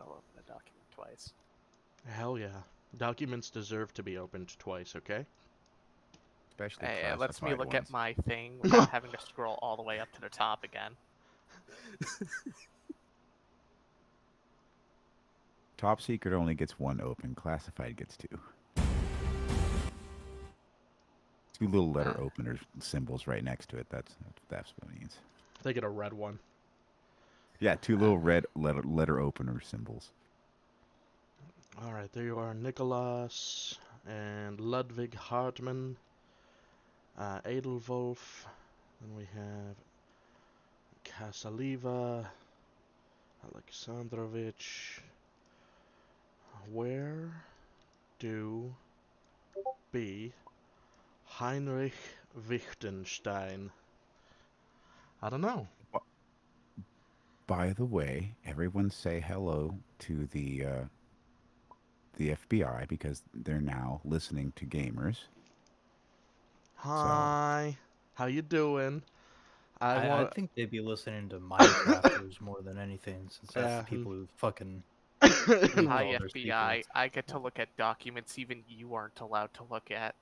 I'll open a document twice. Hell yeah. Documents deserve to be opened twice, okay? Especially Hey, it lets me classified look ones. at my thing without having to scroll all the way up to the top again. Top secret only gets one open. Classified gets two. Two little letter openers symbols right next to it. That's what it means. They get a red one. Yeah, two little red letter opener symbols. Alright, there you are, Nicholas and Ludwig Hartmann, Edelwolf. Then we have Kasaliva, Alexandrovich. Where do be Heinrich Wittgenstein? I don't know. By the way, everyone say hello to the FBI because they're now listening to gamers. Hi, how you doing? I think they'd be listening to Minecrafters more than anything, since that's the people who fucking leak Hi, all their FBI. secrets. I get to look at documents even you aren't allowed to look at.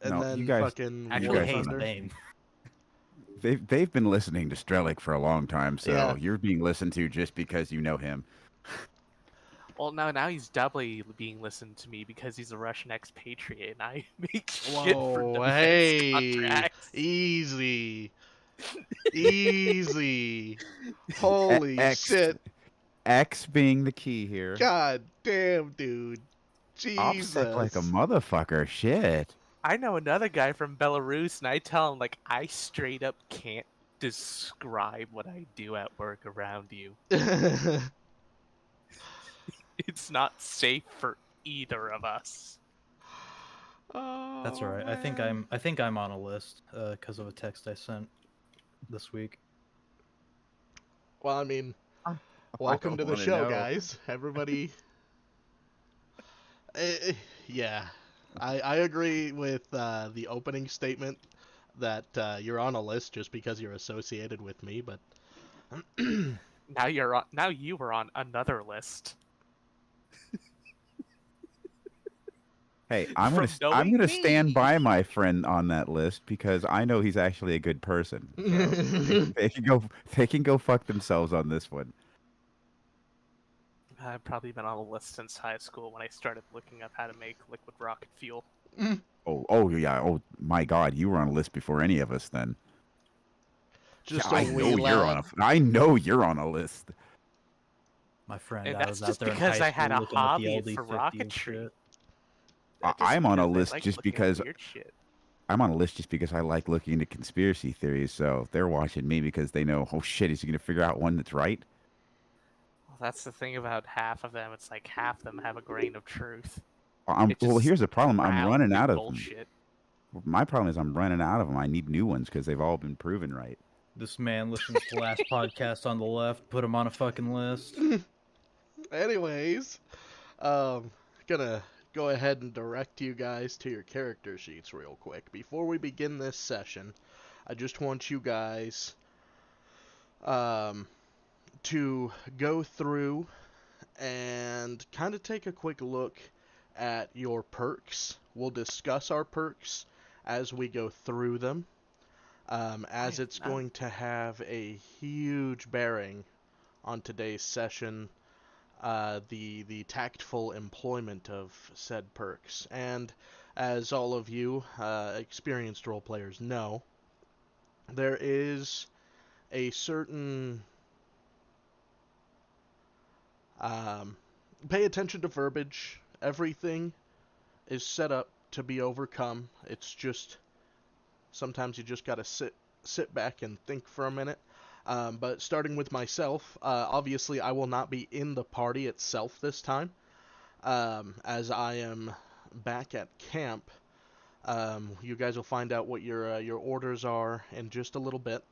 And No, then you guys- fucking Actually, War guys Hayes don't Thunder. Bane. They've been listening to Strelick for a long time, so Yeah. you're being listened to just because you know him. Well, now he's doubly being listened to me because he's a Russian expatriate, and I make shit for Whoa, defense hey, contracts. easy, easy. Holy X, shit! X being the key here. God damn, dude. OPSEC like a Jesus. motherfucker. Shit. I know another guy from Belarus, and I tell him, like, I straight up can't describe what I do at work around you. It's not safe for either of us. That's all right. man. I think I'm on a list because of a text I sent this week. Well, I mean, I welcome don't to the wanna show, know. guys. Everybody. Yeah, I agree with the opening statement that you're on a list just because you're associated with me, but Now you were on another list. Hey, I'm From I'm knowing gonna me. stand by my friend on that list because I know he's actually a good person. So they can go fuck themselves on this one. I've probably been on a list since high school when I started looking up how to make liquid rocket fuel. Oh yeah. Oh my God, you were on a list before any of us. Then just I a wee know you're on lad. I know you're on a list. My friend, And I that's was out just there in because high I had school a looking at the hobby LD50 for and rocketry. shit. I'm on a Because I list like just looking at because weird shit. I'm on a list just because I like looking into conspiracy theories. So they're watching me because they know, oh shit, is he gonna figure out one that's right? Well, that's the thing about half of them. It's like half of them have a grain of truth. It's Well, just here's the problem. I'm running rounded out of them. bullshit. My problem is I'm running out of them. I need new ones because they've all been proven right. This man listens to the last podcast on the left. Put him on a fucking list. Anyways, gonna go ahead and direct you guys to your character sheets real quick. Before we begin this session, I just want you guys to go through and kind of take a quick look at your perks. We'll discuss our perks as we go through them, as it's going to have a huge bearing on today's session, the tactful employment of said perks. And as all of you experienced role players know, there is a certain pay attention to verbiage. Everything is set up to be overcome. It's just sometimes you just gotta sit back and think for a minute. But starting with myself, obviously I will not be in the party itself this time, as I am back at camp. You guys will find out what your orders are in just a little bit.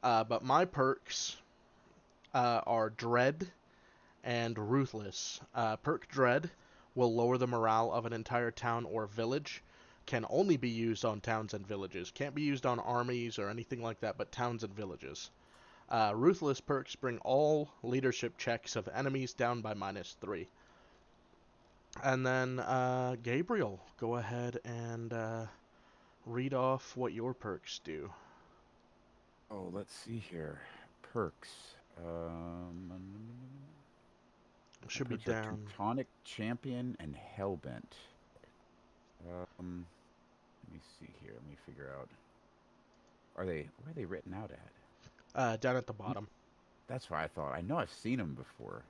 But my perks are Dread and Ruthless. Perk Dread will lower the morale of an entire town or village. Can only be used on towns and villages. Can't be used on armies or anything like that, but towns and villages. Ruthless perks bring all leadership checks of enemies down by -3. And then, Gabriel, go ahead and read off what your perks do. Oh, let's see here. Perks. Should be Perks are down. Teutonic Champion and Hellbent. Let me see here. Let me figure out. Where are they written out at? Down at the bottom. That's what I thought. I know I've seen them before.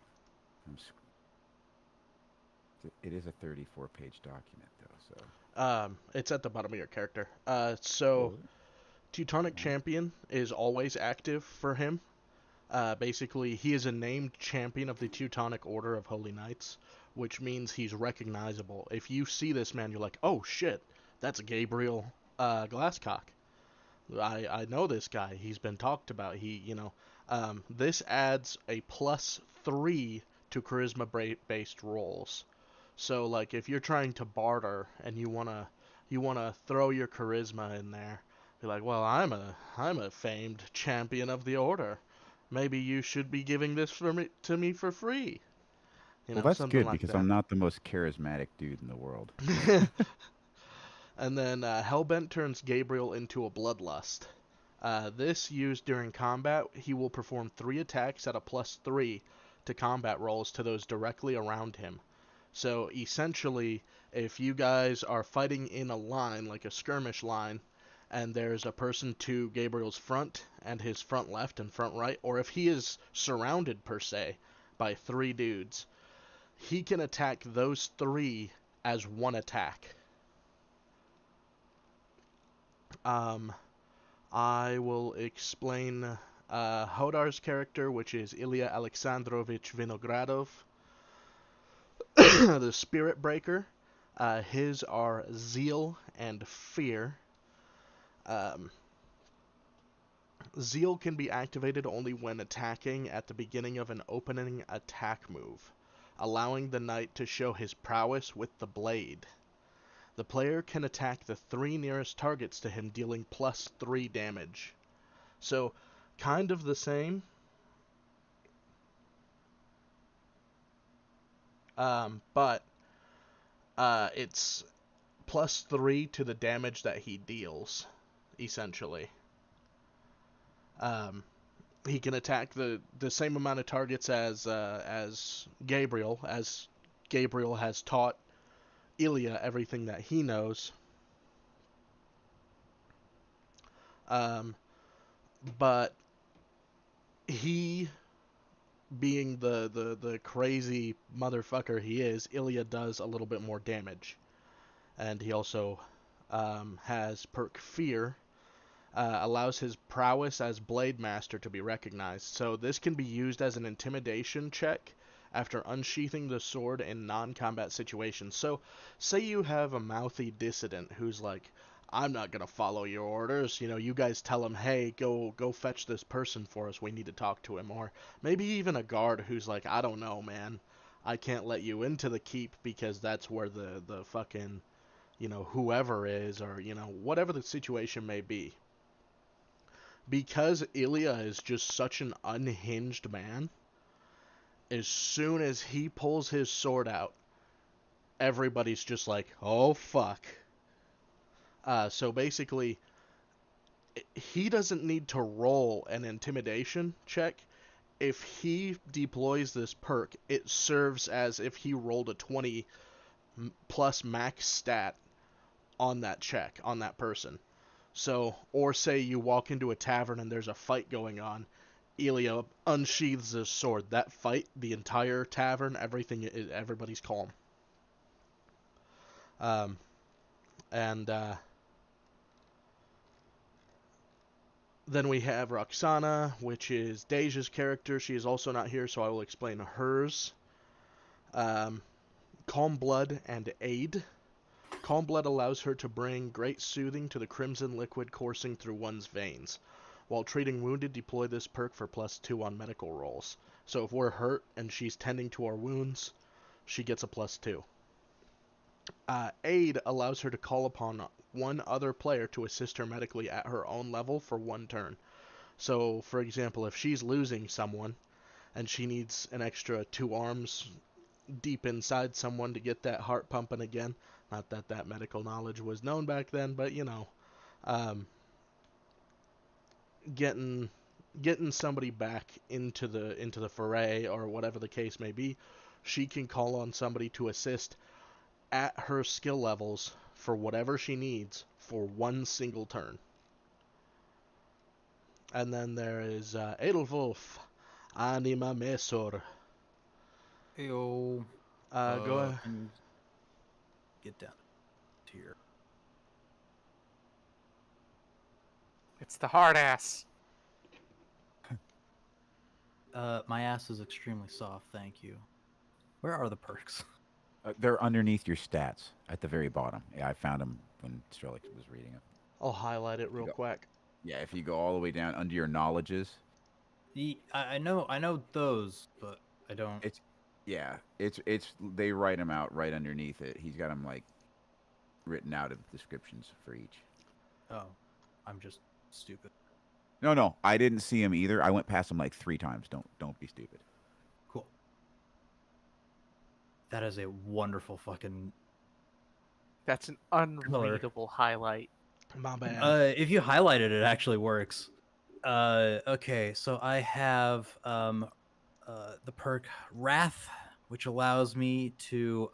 It is a 34-page document, though. So. It's at the bottom of your character. So Teutonic Champion is always active for him. Basically, he is a named champion of the Teutonic Order of Holy Knights, which means he's recognizable. If you see this man, you're like, oh shit, that's Gabriel Glasscock. I know this guy. He's been talked about. This adds a +3 to charisma-based rolls. So, like, if you're trying to barter and you wanna throw your charisma in there, you're like, well, I'm a famed champion of the order. Maybe you should be giving this to me for free. Well, that's something good like because that. I'm not the most charismatic dude in the world. And then Hellbent turns Gabriel into a Bloodlust. This used during combat, he will perform 3 attacks at a +3 to combat rolls to those directly around him. So essentially, if you guys are fighting in a line, like a skirmish line, and there's a person to Gabriel's front and his front left and front right, or if he is surrounded per se by 3 dudes, he can attack those 3 as one attack. I will explain Hodar's character, which is Ilya Alexandrovich Vinogradov. The Spirit Breaker. His are Zeal and Fear. Zeal can be activated only when attacking at the beginning of an opening attack move, allowing the knight to show his prowess with the blade. The player can attack the 3 nearest targets to him, dealing +3 damage. So, kind of the same. But it's +3 to the damage that he deals, essentially. He can attack the same amount of targets as Gabriel has taught Ilya everything that he knows. But he, being the crazy motherfucker he is, Ilya does a little bit more damage. And he also has perk Fear, allows his prowess as Blade Master to be recognized. So this can be used as an intimidation check after unsheathing the sword in non-combat situations. So, say you have a mouthy dissident who's like, I'm not gonna follow your orders. You guys tell him, hey, go fetch this person for us. We need to talk to him. Or maybe even a guard who's like, I don't know, man. I can't let you into the keep because that's where the fucking, whoever is, or, whatever the situation may be. Because Ilya is just such an unhinged man, as soon as he pulls his sword out, everybody's just like, oh fuck. So basically, he doesn't need to roll an intimidation check. If he deploys this perk, it serves as if he rolled a 20 plus max stat on that check, on that person. So, or say you walk into a tavern and there's a fight going on, Ilya unsheathes his sword. That fight, the entire tavern, everybody's calm. Then we have Roxana, which is Deja's character. She is also not here, so I will explain hers. Calm Blood and Aid. Calm Blood allows her to bring great soothing to the crimson liquid coursing through one's veins. While treating wounded, deploy this perk for +2 on medical rolls. So if we're hurt and she's tending to our wounds, she gets a +2. Aid allows her to call upon one other player to assist her medically at her own level for 1 turn. So, for example, if she's losing someone and she needs an extra 2 arms deep inside someone to get that heart pumping again, not that that medical knowledge was known back then, but um, getting somebody back into the foray or whatever the case may be, she can call on somebody to assist at her skill levels for whatever she needs for one single turn. And then there is Edelwulf, Anima Mesor. Yo. Go ahead. And get down here. It's the hard ass. My ass is extremely soft, thank you. Where are the perks? They're underneath your stats at the very bottom. Yeah, I found them when Strelix was reading it. I'll highlight it real quick. Yeah, if you go all the way down under your knowledges. I know those, but I don't. It's they write them out right underneath it. He's got them like written out in descriptions for each. Oh, I'm just stupid. No, I didn't see him either. I went past him like 3 times. Don't be stupid. Cool. That is a wonderful fucking. That's an unreadable highlight. My bad. If you highlight it, it actually works. Okay, so I have the perk Wrath, which allows me to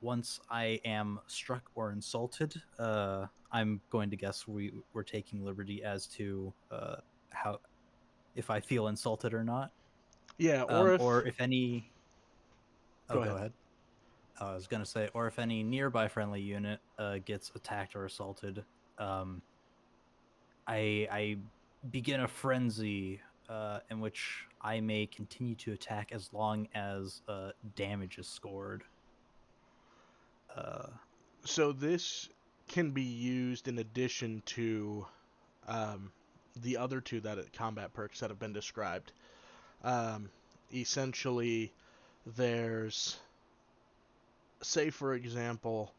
once I am struck or insulted, I'm going to guess we're taking liberty as to how if I feel insulted or not. Yeah, or if any. Go ahead. I was gonna say, or if any nearby friendly unit gets attacked or assaulted, I begin a frenzy in which I may continue to attack as long as damage is scored. So this can be used in addition to the other 2 combat perks that have been described. Essentially, there's, say for example,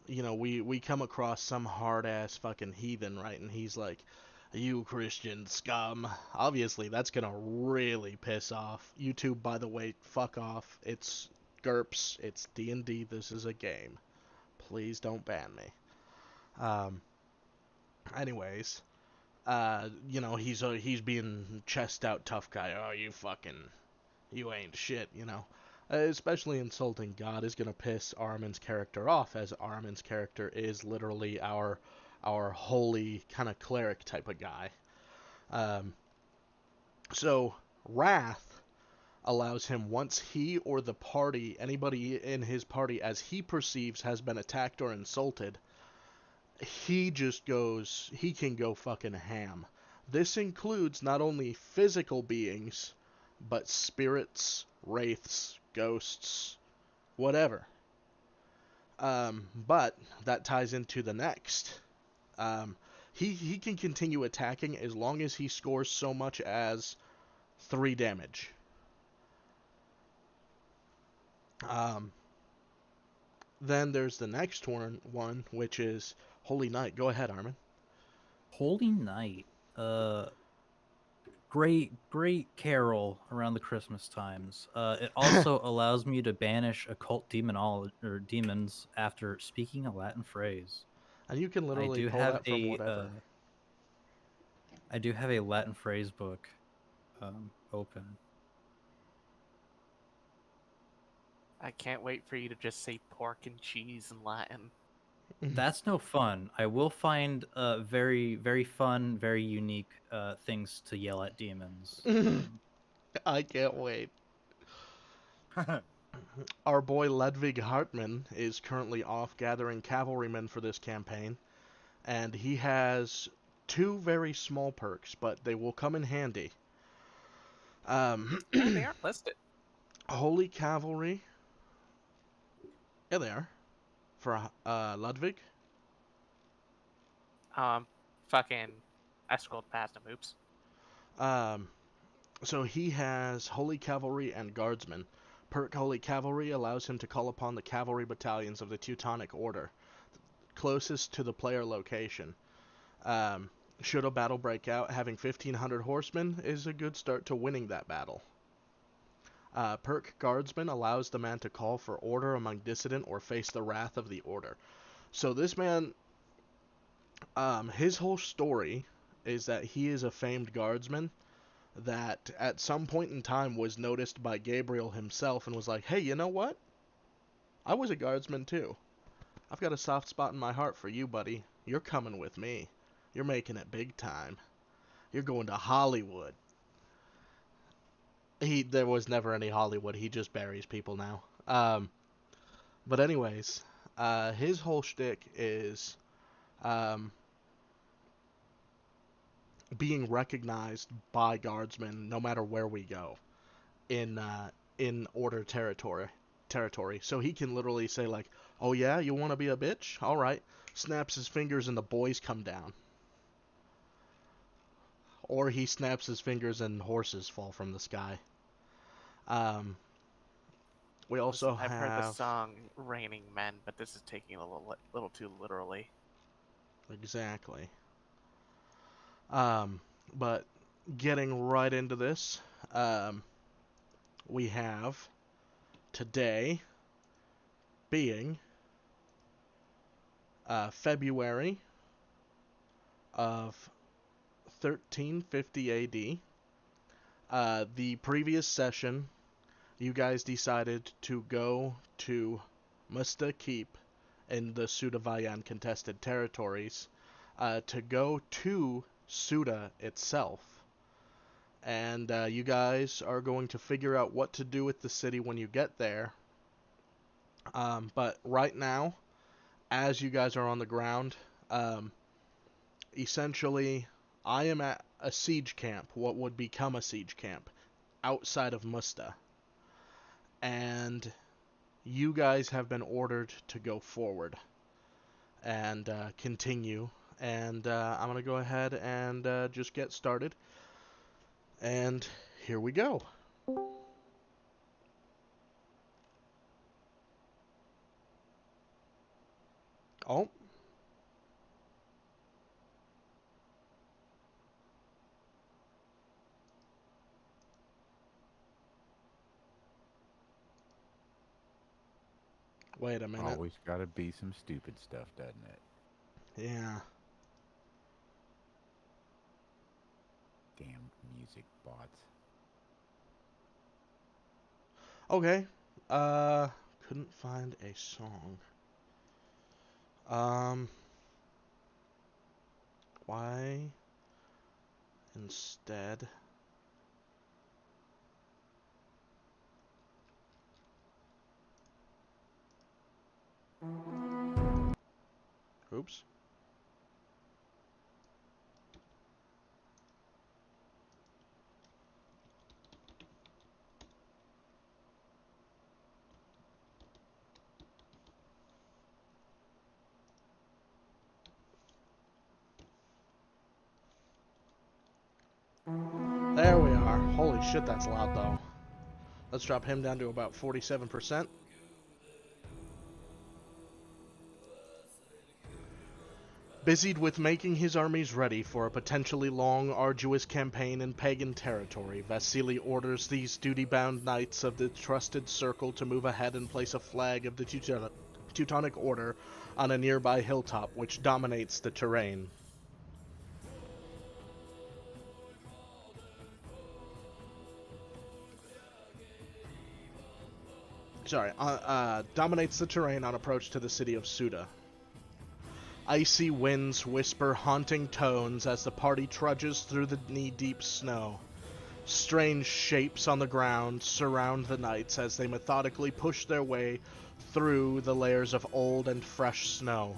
we come across some hard ass fucking heathen, right? And he's like, "You Christian scum." Obviously, that's gonna really piss off. YouTube, by the way, fuck off. It's Gurps. It's D&D. This is a game. Please don't ban me. Anyways, he's being chest out tough guy. Oh, you ain't shit. Especially insulting God is gonna piss Armin's character off, as Armin's character is literally our holy kind of cleric type of guy. So Wrath allows him, once he or the party, anybody in his party as he perceives has been attacked or insulted, he can go fucking ham. This includes not only physical beings, but spirits, wraiths, ghosts, whatever. But that ties into the next. He can continue attacking as long as he scores so much as 3 damage. Then there's the next one, which is Holy Night. Go ahead, Armin. Holy Night. Great carol around the Christmas times. It also allows me to banish occult demons after speaking a Latin phrase. And you can literally pull that from whatever. I do have a Latin phrase book open. I can't wait for you to just say pork and cheese in Latin. That's no fun. I will find very, very fun, very unique things to yell at demons. I can't wait. Our boy Ludwig Hartmann is currently off gathering cavalrymen for this campaign, and he has 2 very small perks, but they will come in handy. They aren't listed. Holy Cavalry. Yeah, they are. For Ludwig. Fucking, I scrolled past him. Oops. So he has Holy Cavalry and Guardsmen. Perk Holy Cavalry allows him to call upon the cavalry battalions of the Teutonic Order, closest to the player location. Should a battle break out, having 1,500 horsemen is a good start to winning that battle. Perk Guardsman allows the man to call for order among dissident or face the wrath of the order. So this man, his whole story is that he is a famed guardsman that at some point in time was noticed by Gabriel himself and was like, hey, you know what? I was a guardsman too. I've got a soft spot in my heart for you, buddy. You're coming with me. You're making it big time. You're going to Hollywood. There was never any Hollywood. He just buries people now. But anyways, his whole shtick is being recognized by guardsmen no matter where we go in order territory. So he can literally say like, "Oh yeah, you want to be a bitch? All right." Snaps his fingers and the boys come down. Or he snaps his fingers and horses fall from the sky. We also Listen, I've heard the have song "Raining Men," but this is taking it a little too literally. exactly. But getting right into this, we have today being February of 1350 AD. The previous session, you guys decided to go to Musta Keep in the Sudavayan contested territories to go to Suda itself. And you guys are going to figure out what to do with the city when you get there. But right now, as you guys are on the ground, essentially, I am at a siege camp, what would become a siege camp, outside of Musta. And you guys have been ordered to go forward and continue. And I'm going to go ahead and just get started. And here we go. Oh. Wait a minute. Always gotta be some stupid stuff, doesn't it? Yeah. Damn music bots. Okay. Couldn't find a song. Why instead? Oops. There we are. Holy shit, that's loud though. Let's drop him down to about 47%. Busied with making his armies ready for a potentially long, arduous campaign in pagan territory, Vasily orders these duty-bound knights of the Trusted Circle to move ahead and place a flag of the Teutonic Order on a nearby hilltop which dominates the terrain. Dominates the terrain on approach to the city of Suda. Icy winds whisper haunting tones as the party trudges through the knee-deep snow. Strange shapes on the ground surround the knights as they methodically push their way through the layers of old and fresh snow.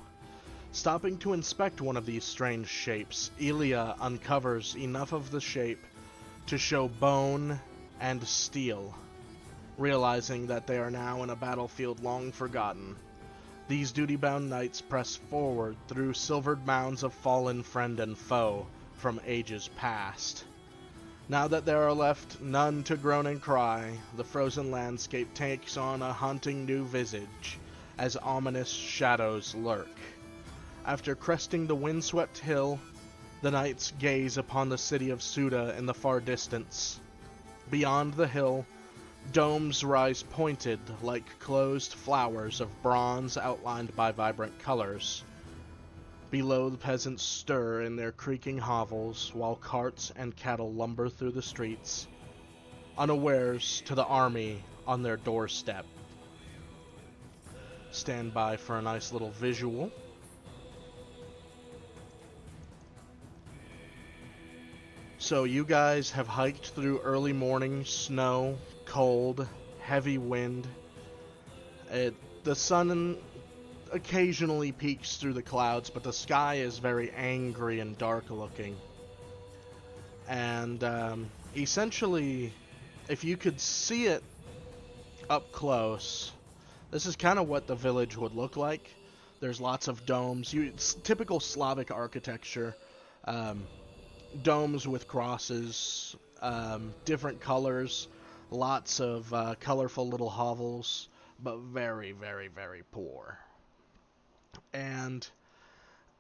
Stopping to inspect one of these strange shapes, Ilya uncovers enough of the shape to show bone and steel. Realizing that they are now in a battlefield long forgotten, these duty-bound knights press forward through silvered mounds of fallen friend and foe from ages past. Now that there are left none to groan and cry, the frozen landscape takes on a haunting new visage as ominous shadows lurk. After cresting the windswept hill, The knights gaze upon the city of Suda in the far distance. Beyond the hill, domes rise pointed like closed flowers of bronze outlined by vibrant colors. Below, the peasants stir in their creaking hovels while carts and cattle lumber through the streets, unawares to the army on their doorstep. Stand by for a nice little visual. So you guys have hiked through early morning, snow, cold, heavy wind. The sun occasionally peeks through the clouds, but the sky is very angry and dark looking. And essentially, if you could see it up close, this is kind of what the village would look like. There's lots of domes. It's typical Slavic architecture. Domes with crosses, different colors, lots of colorful little hovels, but very, very, very poor. And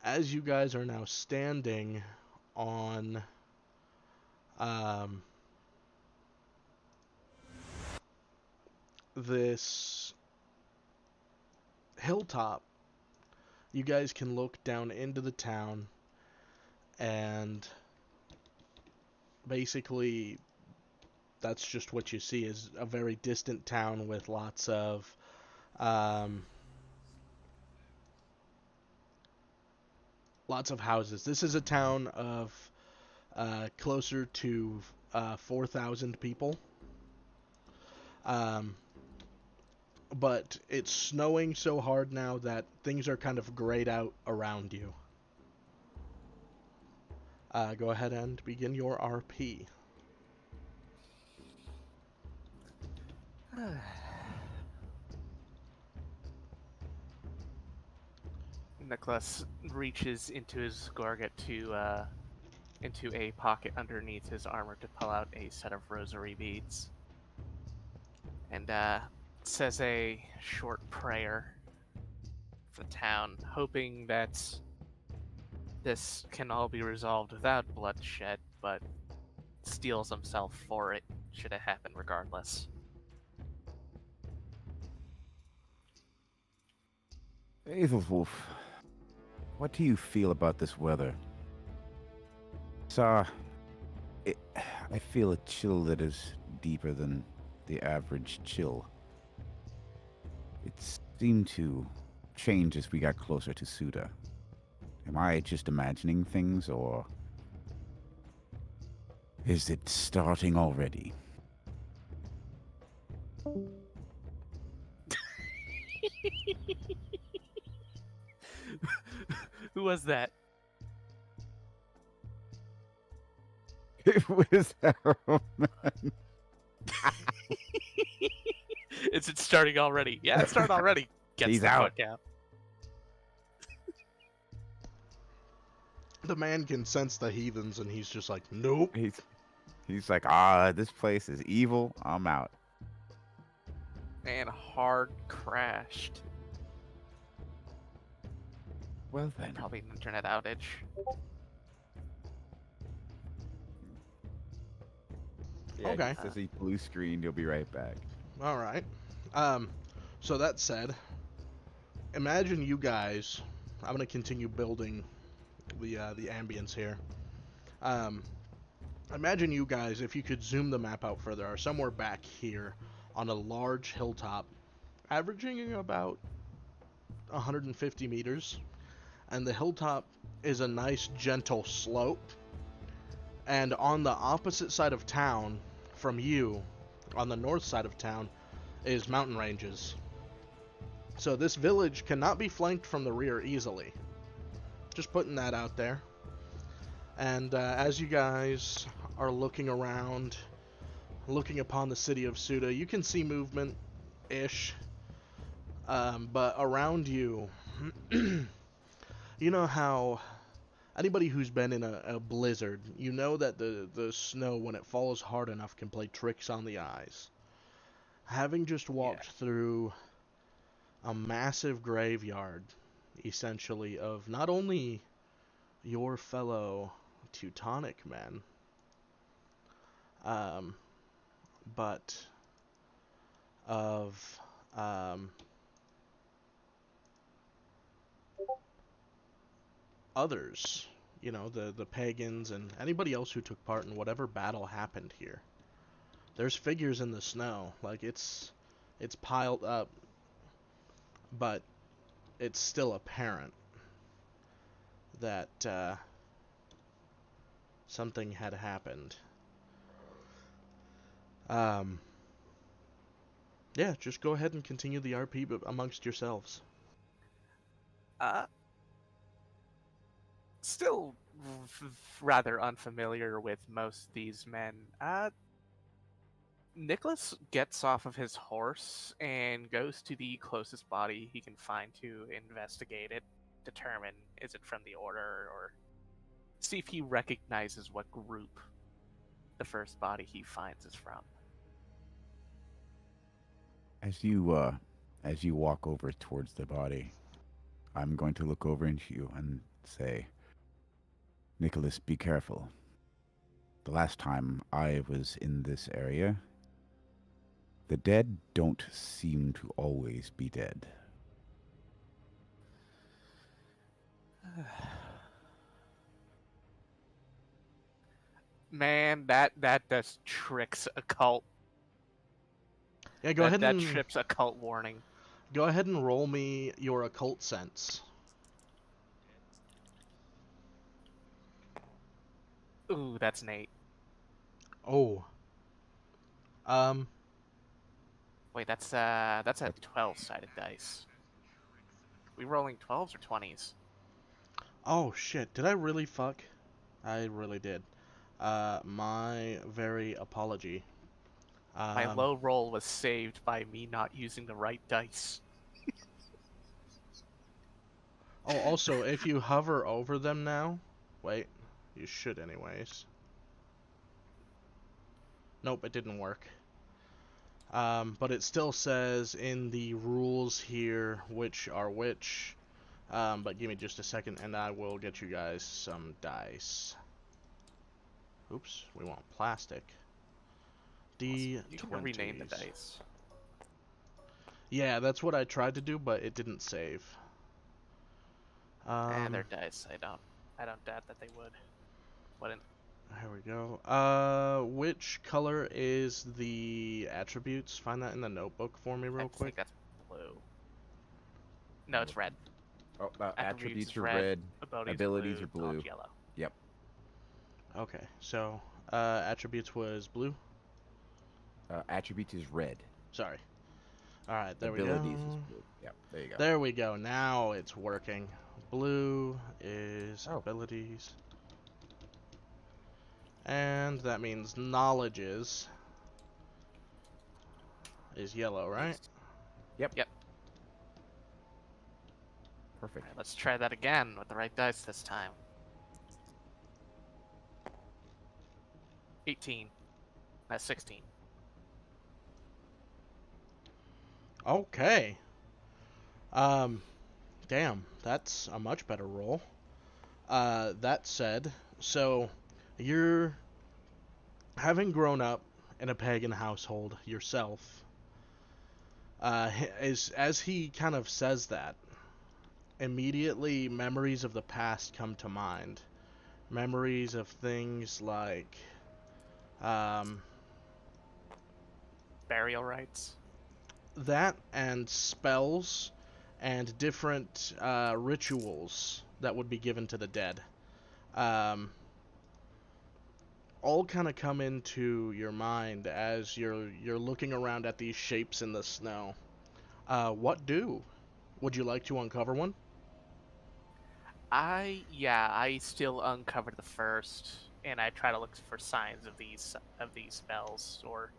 as you guys are now standing on this hilltop, you guys can look down into the town, and basically that's just what you see, is a very distant town with lots of houses. This is a town of closer to 4,000 people. But it's snowing so hard now that things are kind of grayed out around you. Go ahead and begin your RP. Nicholas reaches into his gorget into a pocket underneath his armor to pull out a set of rosary beads, and says a short prayer for the town, hoping that this can all be resolved without bloodshed, but steels himself for it should it happen regardless. Aethelwulf, what do you feel about this weather? I feel a chill that is deeper than the average chill. It seemed to change as we got closer to Suda. Am I just imagining things, or is it starting already? Who was that? It was Harrowman. Is it starting already? Yeah, it's starting already. Gets He's the out. fuck out. The man can sense the heathens, and he's just like, nope. He's like, this place is evil. I'm out. And hard crashed. Well then. Probably an internet outage. Yeah, Okay. It says he blue screen. You'll be right back. All right. So that said, imagine you guys. I'm gonna continue building the ambience here. Imagine you guys, if you could zoom the map out further, are somewhere back here on a large hilltop, averaging about 150 meters, and the hilltop is a nice gentle slope. And on the opposite side of town from you, on the north side of town, is mountain ranges. So this village cannot be flanked from the rear easily. Just putting that out there. And as you guys are looking around, looking upon the city of Suda, you can see movement-ish. But around you, you know how anybody who's been in a blizzard, you know that the snow, when it falls hard enough, can play tricks on the eyes. Having just walked through a massive graveyard, essentially, of not only your fellow Teutonic men, but of others, you know, the pagans and anybody else who took part in whatever battle happened here. There's figures in the snow, like it's piled up, but it's still apparent that something had happened. Yeah, just go ahead and continue the RP amongst yourselves. Uh, Still rather unfamiliar with most of these men. Nicholas gets off of his horse and goes to the closest body he can find to investigate it, determine is it from the order, or see if he recognizes what group the first body he finds is from. As you walk over towards the body, I'm going to look over into you and say, Nicholas, be careful. The last time I was in this area, the dead don't seem to always be dead. Man, that does tricks occult. Yeah, go ahead That and trips occult warning. roll me your occult sense. Ooh, that's Nate. Oh. Um. Wait, that's a 12-sided dice. We rolling 12s or 20s? Oh shit! Did I really fuck? I really did. My very apology. My low roll was saved by me not using the right dice. Oh, also, if you hover over them now, wait, you should anyways. Nope, it didn't work. But it still says in the rules here which are which. But give me just a second and I will get you guys some dice. Oops, we want plastic. D20s. You can rename the dice. Yeah, that's what I tried to do, but it didn't save. They're dice. I don't doubt that they would. Wouldn't. Here we go. Which color is the attributes? Find that in the notebook for me real I quick. think that's blue. No, it's red. Oh, attributes is are red, red, abilities are blue. knowledge yellow. Yep. Okay, so attributes was blue. Attributes is red. Sorry. All right, there Abilities we is go. blue. Yep, there you go. There we go. Now it's working. Blue is Oh. abilities. And that means knowledges is yellow, right? Yep. Yep. Perfect. Alright, let's try that again with the right dice this time. 18. That's 16. Okay. Damn, that's a much better roll. That said, so you're having grown up in a pagan household yourself. As he kind of says that, immediately memories of the past come to mind. Memories of things like, Burial rites. that and spells and different rituals that would be given to the dead. All kind of come into your mind as you're looking around at these shapes in the snow. What do? Would you like to uncover one? I still uncover the first, and I try to look for signs of these spells, or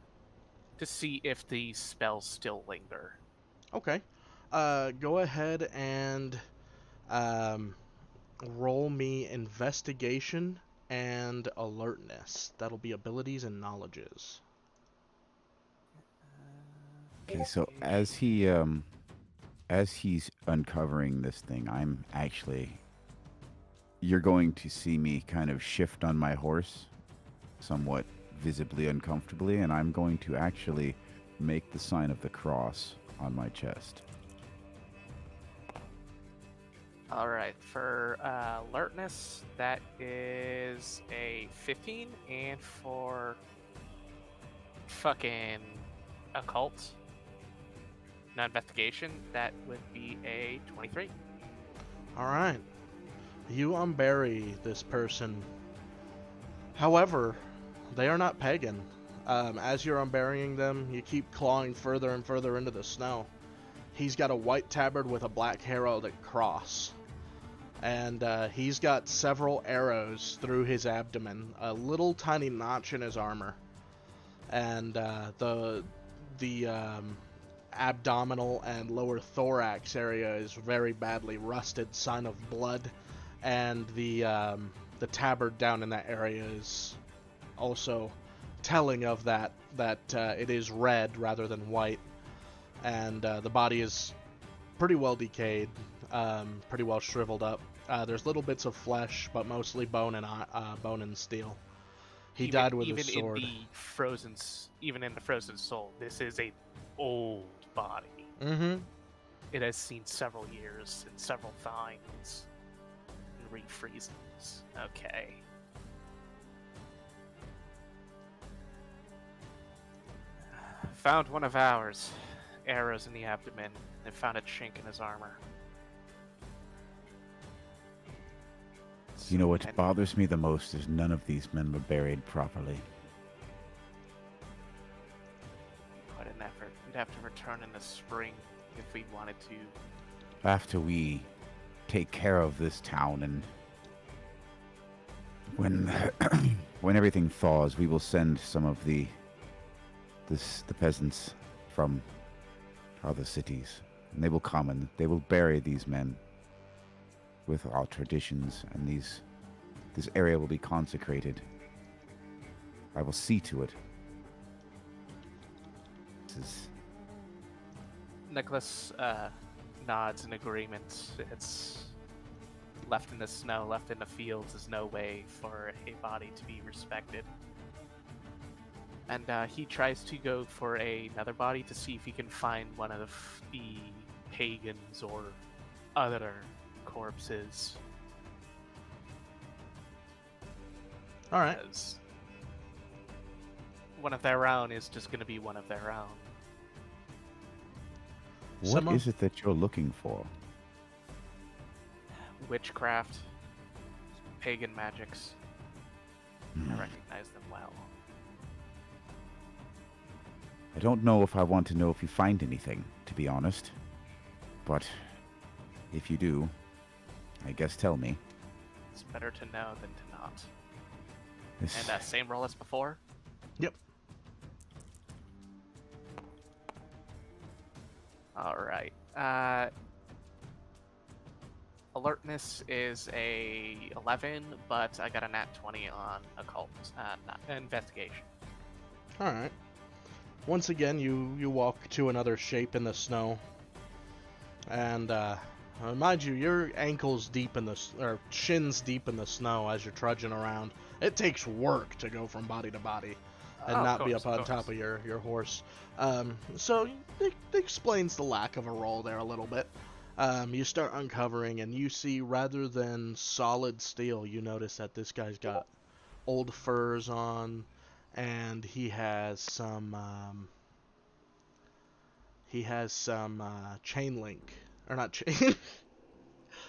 to see if these spells still linger. Okay. Go ahead and um, roll me investigation and alertness. That'll be abilities and knowledges. Okay, so as he's uncovering this thing, I'm actually you're going to see me kind of shift on my horse, somewhat visibly uncomfortably, and I'm going to actually make the sign of the cross on my chest. All right, for alertness, that is a 15, and for fucking occult, no investigation, that would be a 23. All right. You unbury this person. However, they are not pagan. As you're unburying them, you keep clawing further and further into the snow. He's got a white tabard with a black heraldic cross. And he's got several arrows through his abdomen, a little tiny notch in his armor. And the abdominal and lower thorax area is very badly rusted, sign of blood. And the tabard down in that area is also telling of that it is red rather than white. And the body is pretty well decayed, pretty well shriveled up. There's little bits of flesh, but mostly bone and steel. He died with a sword. Even in the frozen soul, this is a old body. Mm-hmm. It has seen several years and several thawings and refreezings. Okay. Found one of ours. Arrows in the abdomen, and found a chink in his armor. You know what And bothers me the most is none of these men were buried properly. quite an effort. We'd have to return in the spring if we wanted to. After we take care of this town and when everything thaws, we will send some of the peasants from other cities, and they will come and they will bury these men with our traditions, and this area will be consecrated. I will see to it. This is Nicholas nods in agreement. It's left in the snow, left in the fields is no way for a body to be respected. And he tries to go for another body to see if he can find one of the pagans or other corpses. All right. Because one of their own is just going to be one of their own. what is it that you're looking for? Witchcraft, pagan magics. I recognize them well. I don't know if I want to know if you find anything, to be honest. But if you do, I guess tell me. It's better to know than to not. This, And same roll as before? Yep. Alright. Alertness is a 11, but I got a nat 20 on occult, not investigation. All right. Once again, you walk to another shape in the snow, and mind you, your ankles deep in the or shins deep in the snow as you're trudging around. It takes work to go from body to body, and Oh, not be course, up on of top course. of your horse. So it explains the lack of a roll there a little bit. You start uncovering, and you see rather than solid steel, you notice that this guy's got old furs on. And he has some chain link, or not chain.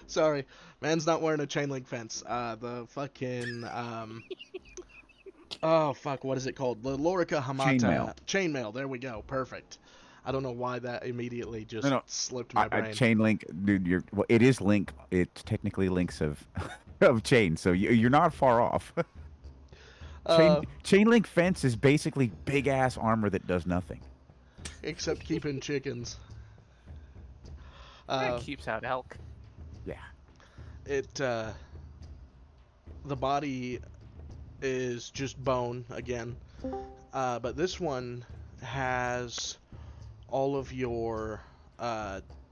Sorry, man's not wearing a chain link fence. The fucking oh fuck, what is it called? The Lorica Hamata Chainmail. Chainmail. There we go. Perfect. I don't know why that immediately just No. slipped my brain. Chain link, dude. Well, it is link. It's technically links of of chain, so you're not far off. Chain link fence is basically big ass armor that does nothing. Except keeping chickens. It keeps out elk. Yeah. The body is just bone again, but this one has all of your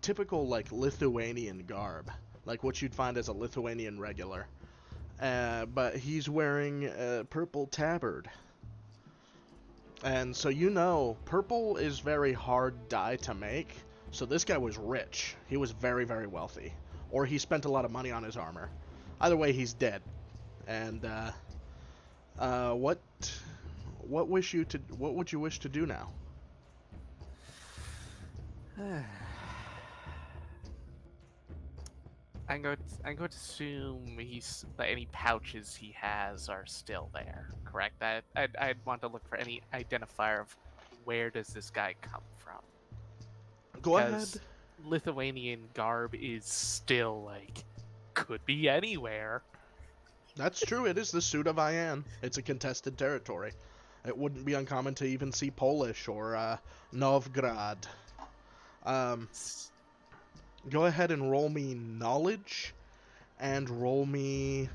typical like Lithuanian garb, like what you'd find as a Lithuanian regular. but he's wearing a purple tabard. And so you know, purple is very hard dye to make. So this guy was rich. He was very, very wealthy. Or he spent a lot of money on his armor. Either way, he's dead. And what would you wish to do now? I'm going to assume that any pouches he has are still there. Correct. I'd want to look for any identifier of where does this guy come from. Go ahead. Because Lithuanian garb is still like could be anywhere. That's true. It is the suit of Ian. It's a contested territory. It wouldn't be uncommon to even see Polish or Novgorod. Go ahead and roll me knowledge and roll me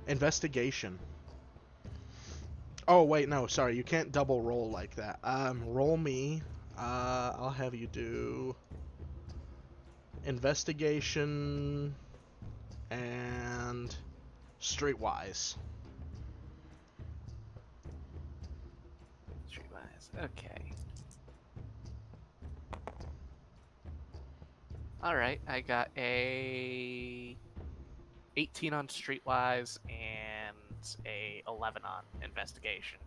investigation. Oh wait, no, sorry, you can't double roll like that. Roll me. I'll have you do investigation and streetwise. Streetwise. Okay. All right, I got a 18 on streetwise and a 11 on investigation.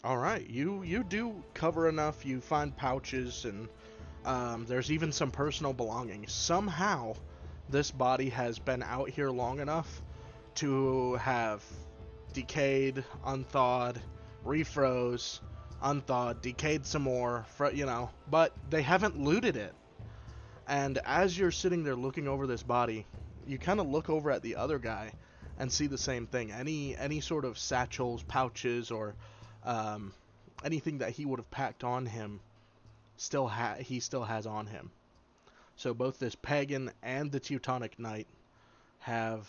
All right, you do cover enough. You find pouches and there's even some personal belongings. Somehow, this body has been out here long enough to have decayed, unthawed, refroze, unthawed, decayed some more, but they haven't looted it. And as you're sitting there looking over this body, you kind of look over at the other guy and see the same thing. Any sort of satchels, pouches, or anything that he would have packed on him, he still has on him. So both this pagan and the Teutonic Knight have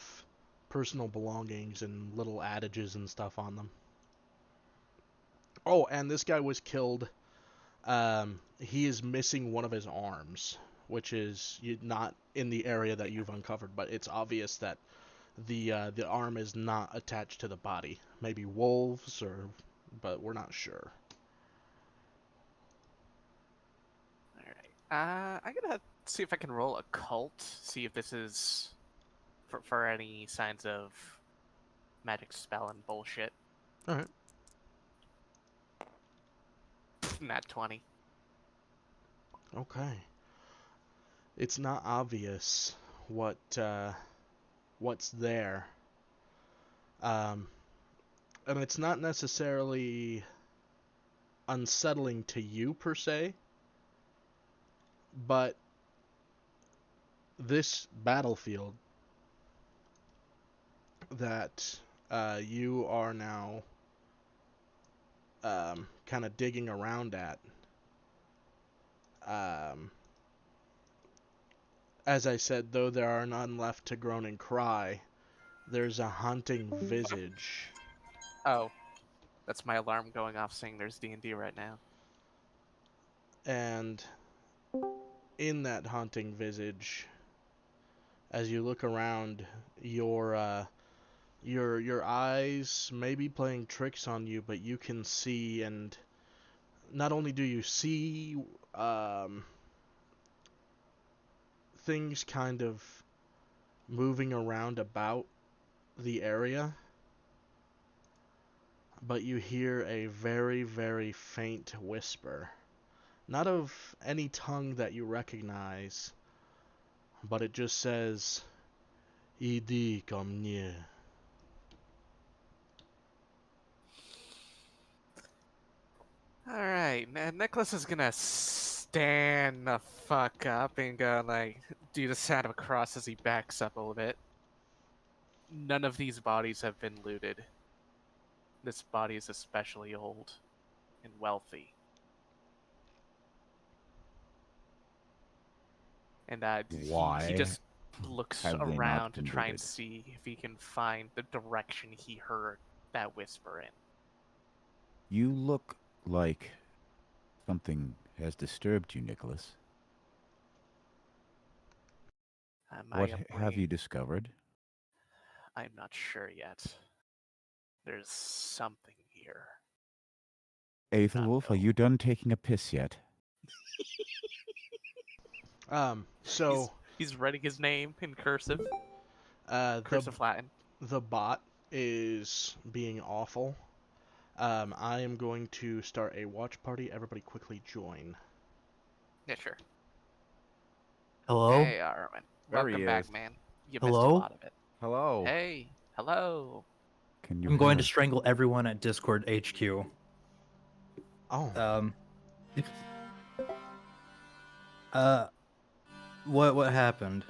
personal belongings and little adages and stuff on them. Oh, and this guy was killed. He is missing one of his arms, which is not in the area that you've uncovered, but it's obvious that the arm is not attached to the body. Maybe wolves, but we're not sure. All right. I'm gonna see if I can roll occult. See if this is for any signs of magic spell and bullshit. All right. Nat 20. Okay. It's not obvious what's there. And it's not necessarily unsettling to you per se, but this battlefield that you are now kind of digging around at, as I said, though there are none left to groan and cry, there's a haunting visage. Oh, that's my alarm going off saying there's D&D right now. And in that haunting visage, as you look around, your eyes may be playing tricks on you, but you can see, and not only do you see things kind of moving around about the area, but you hear a very, very faint whisper. Not of any tongue that you recognize, but it just says, Idi ко мне. Alright, Nicholas is gonna stand the fuck up and go, do the sound of a cross as he backs up a little bit. None of these bodies have been looted. This body is especially old and wealthy. And Why he just looks have they not around to been try and looted? see if he can find the direction he heard that whisper in. You look like something has disturbed you, Nicholas. What have you discovered? I'm not sure yet. There's something here. Aethelwolf, are no. you done taking a piss yet? So He's writing his name in cursive. the Cursive Latin. the bot is being awful. I am going to start a watch party. Everybody quickly join. Yeah, sure. Hello? Hey, Arwen. There Welcome he back, is. man. You missed a Hello? lot of it. Hello. Hey, hello. Can you I'm going to hear? strangle everyone at Discord HQ. Oh, What happened?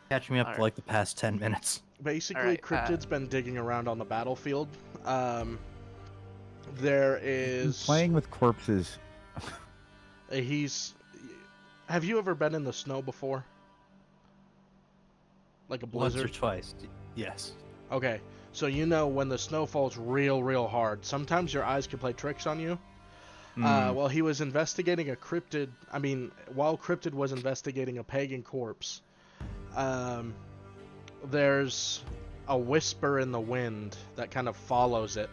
Catch me up All to right. like the past 10 minutes. basically, Alright, Cryptid's been digging around on the battlefield. There Been is playing with corpses. he's. Have you ever been in the snow before? Like a Once or blizzard? twice. Yes. Okay, so you know when the snow falls real hard, sometimes your eyes can play tricks on you. Hmm. Well, he was investigating a cryptid. I mean, while Cryptid was investigating a pagan corpse, there's a whisper in the wind that kind of follows it.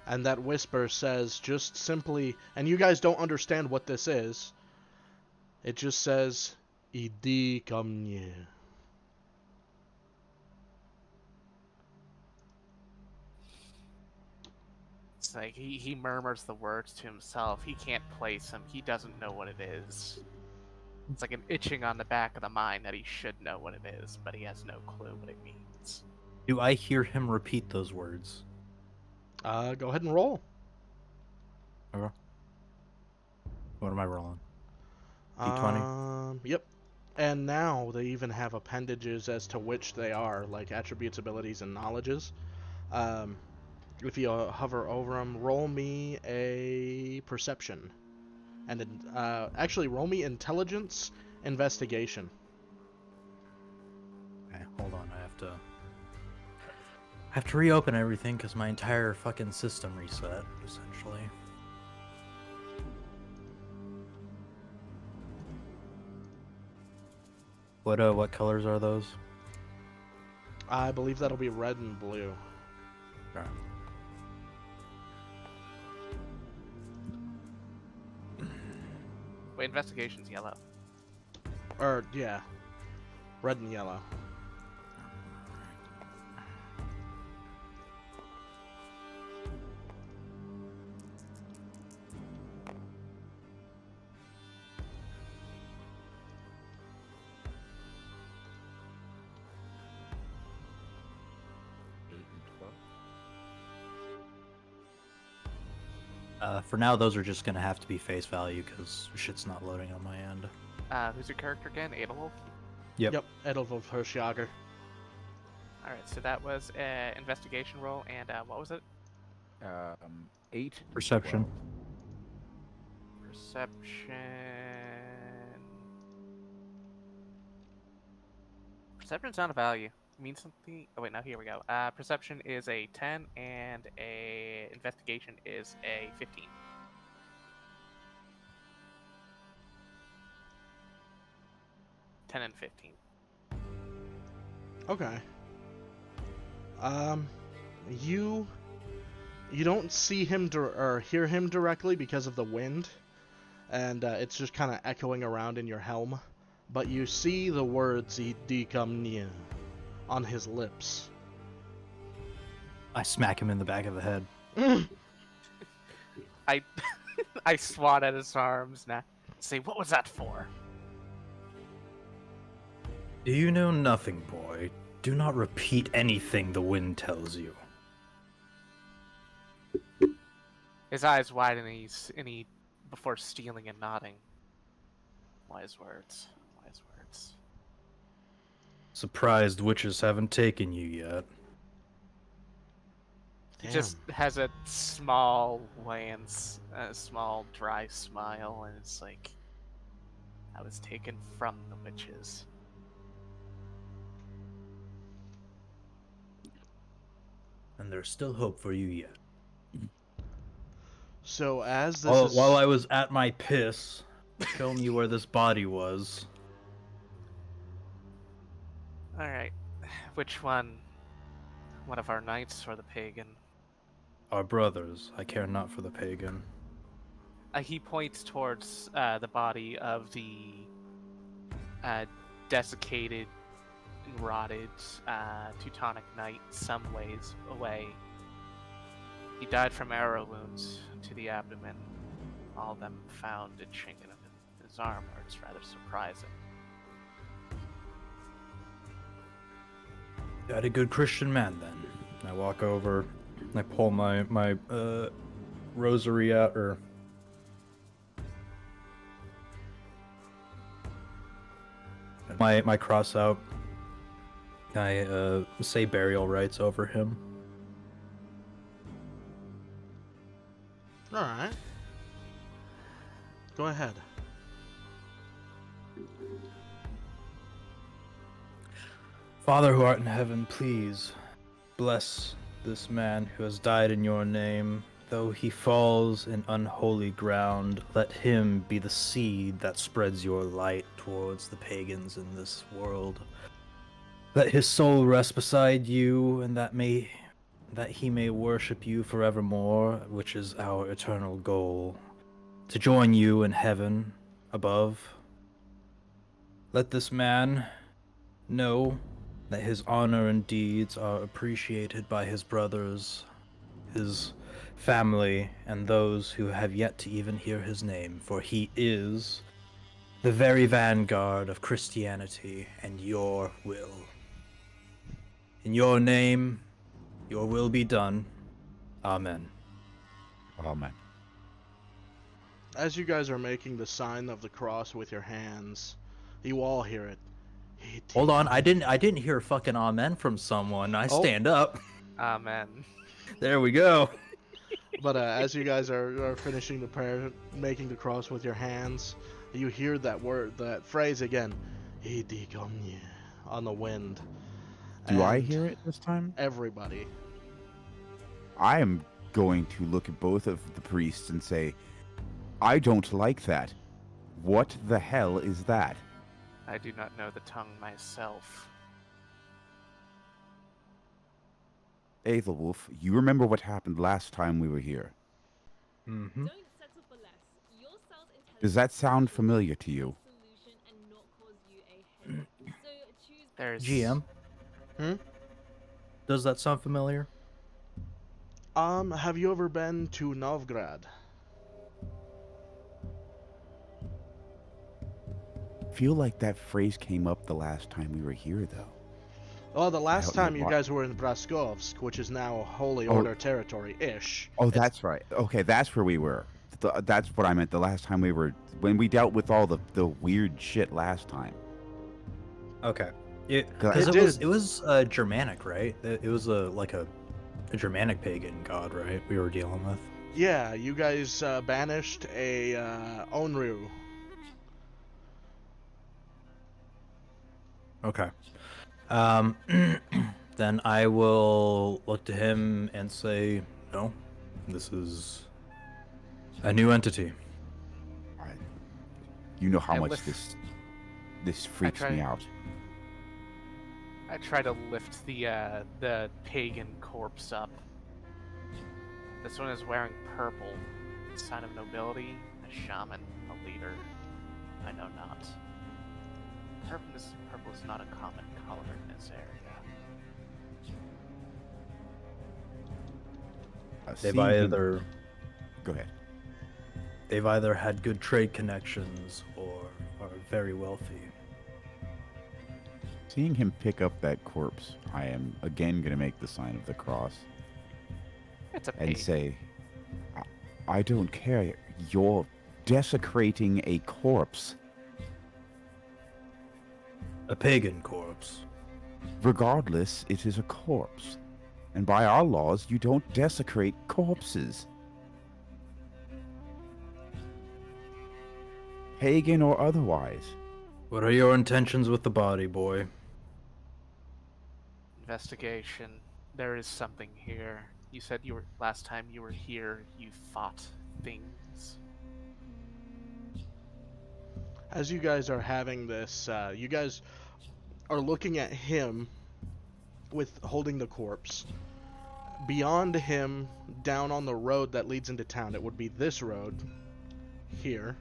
And that whisper says just simply, and you guys don't understand what this is, it just says, Idi kamnye. it's like he murmurs the words to himself. He can't place them. He doesn't know what it is. It's like an itching on the back of the mind that he should know what it is, but he has no clue what it means. Do I hear him repeat those words? Go ahead and roll. Okay. What am I rolling? D20? Yep. And now they even have appendages as to which they are, like attributes, abilities, and knowledges. If you hover over them, roll me a perception. And actually, roll me intelligence investigation. Okay, hold on. I have to reopen everything because my entire fucking system reset, essentially. What colors are those? I believe that'll be red and blue. Okay. Wait, investigation's yellow. Or, yeah. Red and yellow. For now, those are just gonna have to be face value because shit's not loading on my end. Who's your character again? Adelwolf? Yep, Edelwolf Hirschjager. Alright, so that was an investigation roll, and what was it? 8. Perception. 12. Perception. Perception's not a value. It means something. Oh wait, no, here we go. Perception is a 10, and a investigation is a 15. And 15. Okay. You don't see him or hear him directly because of the wind, and it's just kind of echoing around in your helm. But you see the words "Idi kamnye" on his lips. I smack him in the back of the head. I swat at his arms now. Say, what was that for? Do you know nothing, boy? Do not repeat anything the wind tells you. His eyes widen, and he before stealing and nodding. Wise words. Wise words. Surprised witches haven't taken you yet. He just has a small lance, a small dry smile, and it's like, I was taken from the witches. And there's still hope for you yet. So as this While I was at my piss, show me where this body was. Alright, which one? One of our knights or the pagan? Our brothers, I care not for the pagan. He points towards the body of the desiccated and rotted Teutonic knight some ways away. He died from arrow wounds to the abdomen, all of them found in chinking of his armor. It's rather surprising. Got a good Christian man then. I walk over, I pull my rosary out, or my cross out. I say burial rites over him. All right. Go ahead. Father who art in heaven, please bless this man who has died in your name. Though he falls in unholy ground, let him be the seed that spreads your light towards the pagans in this world. Let his soul rest beside you, and that he may worship you forevermore, which is our eternal goal, to join you in heaven above. Let this man know that his honor and deeds are appreciated by his brothers, his family, and those who have yet to even hear his name, for he is the very vanguard of Christianity and your will. In your name, your will be done. Amen. Amen. As you guys are making the sign of the cross with your hands, you all hear it. Hold on, I didn't hear fucking amen from someone. I Oh. stand up. Amen. There we go. But as you guys are finishing the prayer, making the cross with your hands, you hear that word, that phrase again, "Iti Omni," on the wind. Do I And hear it this time? everybody. I am going to look at both of the priests and say, I don't like that. What the hell is that? I do not know the tongue myself. Aethelwulf, you remember what happened last time we were here. Mm-hmm. Don't settle for less. Your cell's Does that sound familiar to you? solution and not cause you a headache. So choose There's GM, does that sound familiar? Have you ever been to Novgorod? I feel like that phrase came up the last time we were here, though. Well, the last don't know time you why. guys were in Braskovsk, which is now Holy Oh. Order territory-ish. Oh, It's- that's right. Okay, that's where we were. That's what I meant the last time we were... When we dealt with all the weird shit last time. Okay. It Because did. it was Germanic, right? It was like a Germanic pagan god, right? We were dealing with. Yeah, you guys banished a Onryu. Okay. Then I will look to him and say, no, this is a new entity. You know how I much lift- this freaks me try- out. I try to lift the pagan corpse up. This one is wearing purple, sign of nobility, a shaman, a leader. I know not. Purple is not a common color in this area. They've Seeing him- either Go ahead. they've either had good trade connections or are very wealthy. Seeing him pick up that corpse, I am again going to make the sign of the cross It's a and pagan. say, I don't care. You're desecrating a corpse. A pagan corpse. Regardless, it is a corpse. And by our laws, you don't desecrate corpses. Pagan or otherwise. What are your intentions with the body, boy? Investigation. There is something here. You said last time you were here, you fought things. As you guys are having this, you guys are looking at him with holding the corpse. Beyond him, down on the road that leads into town, it would be this road here.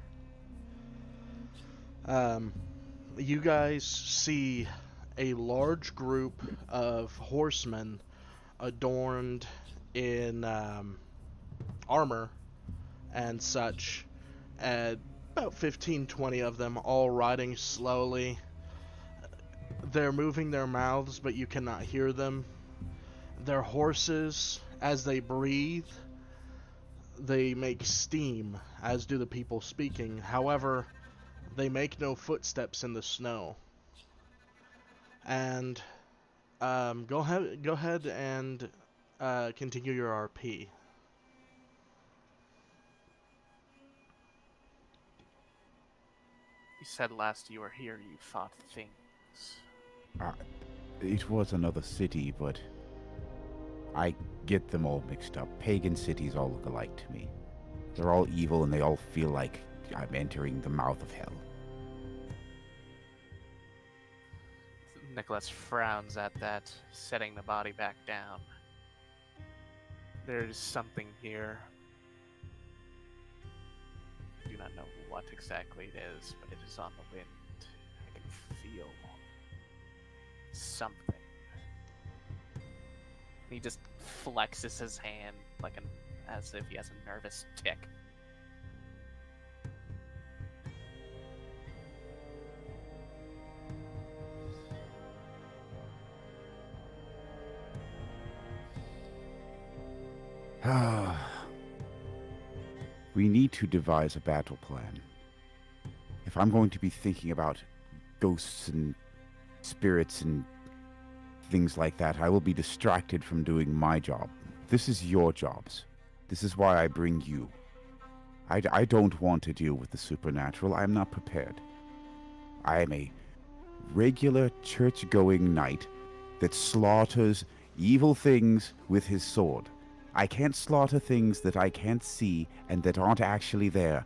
You guys see a large group of horsemen adorned in armor and such, and about 15-20 of them, all riding slowly. They're moving their mouths, but you cannot hear them. Their horses, as they breathe, they make steam, as do the people speaking. However, they make no footsteps in the snow. And go ahead and continue your RP. You said last you were here you fought things. It was another city, but I get them all mixed up. Pagan cities all look alike to me. They're all evil and they all feel like I'm entering the mouth of hell. Nicholas frowns at that, setting the body back down. There's something here. I do not know what exactly it is, but it is on the wind. I can feel something. He just flexes his hand like as if he has a nervous tick. We need to devise a battle plan. If I'm going to be thinking about ghosts and spirits and things like that, I will be distracted from doing my job. This is your jobs. This is why I bring you. I don't want to deal with the supernatural. I'm not prepared. I am a regular church-going knight that slaughters evil things with his sword. I can't slaughter things that I can't see and that aren't actually there.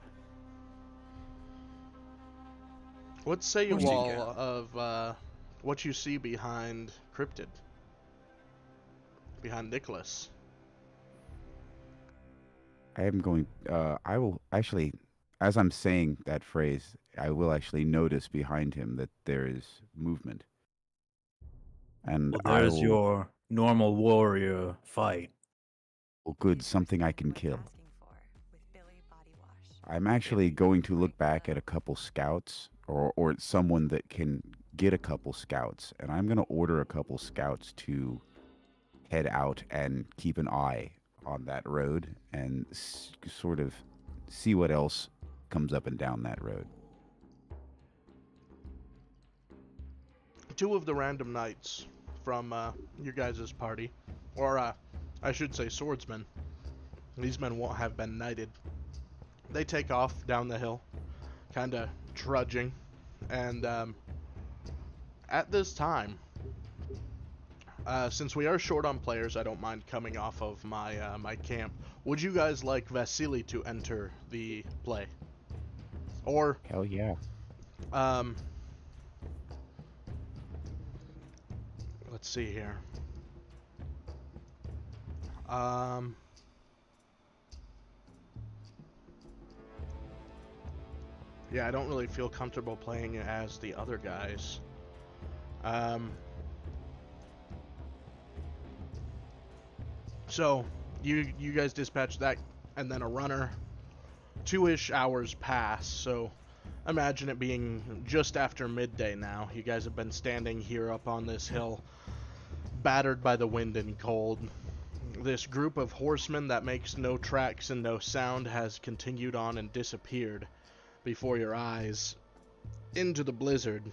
What say you What do you all got? of what you see behind Cryptid? Behind Nicholas? I will actually, as I'm saying that phrase, I will actually notice behind him that there is movement. And Well, I there's will, your normal warrior fight. well, good, something I can kill. I'm actually going to look back at a couple scouts or someone that can get a couple scouts, and I'm going to order a couple scouts to head out and keep an eye on that road and sort of see what else comes up and down that road. Two of the random knights from your guys' party, or I should say swordsmen. These men won't have been knighted. They take off down the hill, kind of trudging, and at this time, since we are short on players, I don't mind coming off of my my camp. Would you guys like Vasily to enter the play? Or, Hell yeah. let's see here. Yeah, I don't really feel comfortable playing as the other guys. So, you guys dispatch that, and then a runner. 2-ish hours pass, so imagine it being just after midday now. You guys have been standing here up on this hill, battered by the wind and cold. This group of horsemen that makes no tracks and no sound has continued on and disappeared before your eyes into the blizzard.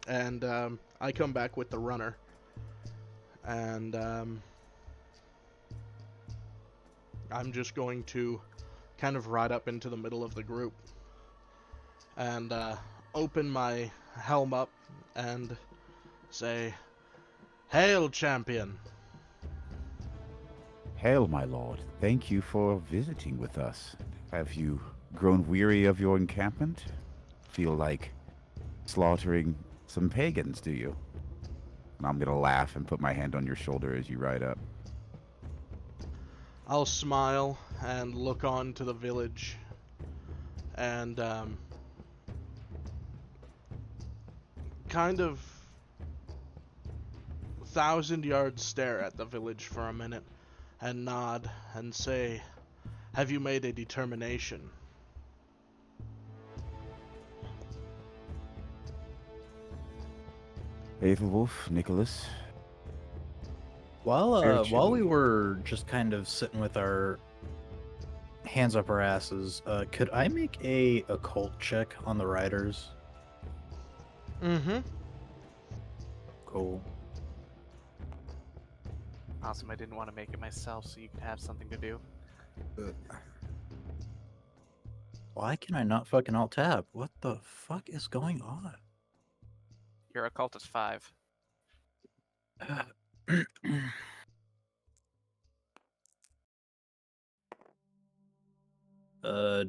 And I come back with the runner. And I'm just going to kind of ride up into the middle of the group and open my helm up and say, "Hail, champion!" Hail, my lord. Thank you for visiting with us. Have you grown weary of your encampment? Feel like slaughtering some pagans, do you? And I'm gonna laugh and put my hand on your shoulder as you ride up. I'll smile and look on to the village and kind of 1,000-yard stare at the village for a minute and nod and say, "Have you made a determination?" Aethelwolf, Nicholas. While we were just kind of sitting with our hands up our asses, could I make a occult check on the riders? Mm-hmm. Cool. Awesome. I didn't want to make it myself, so you could have something to do. Why can I not fucking alt tab? What the fuck is going on? Your occult is 5.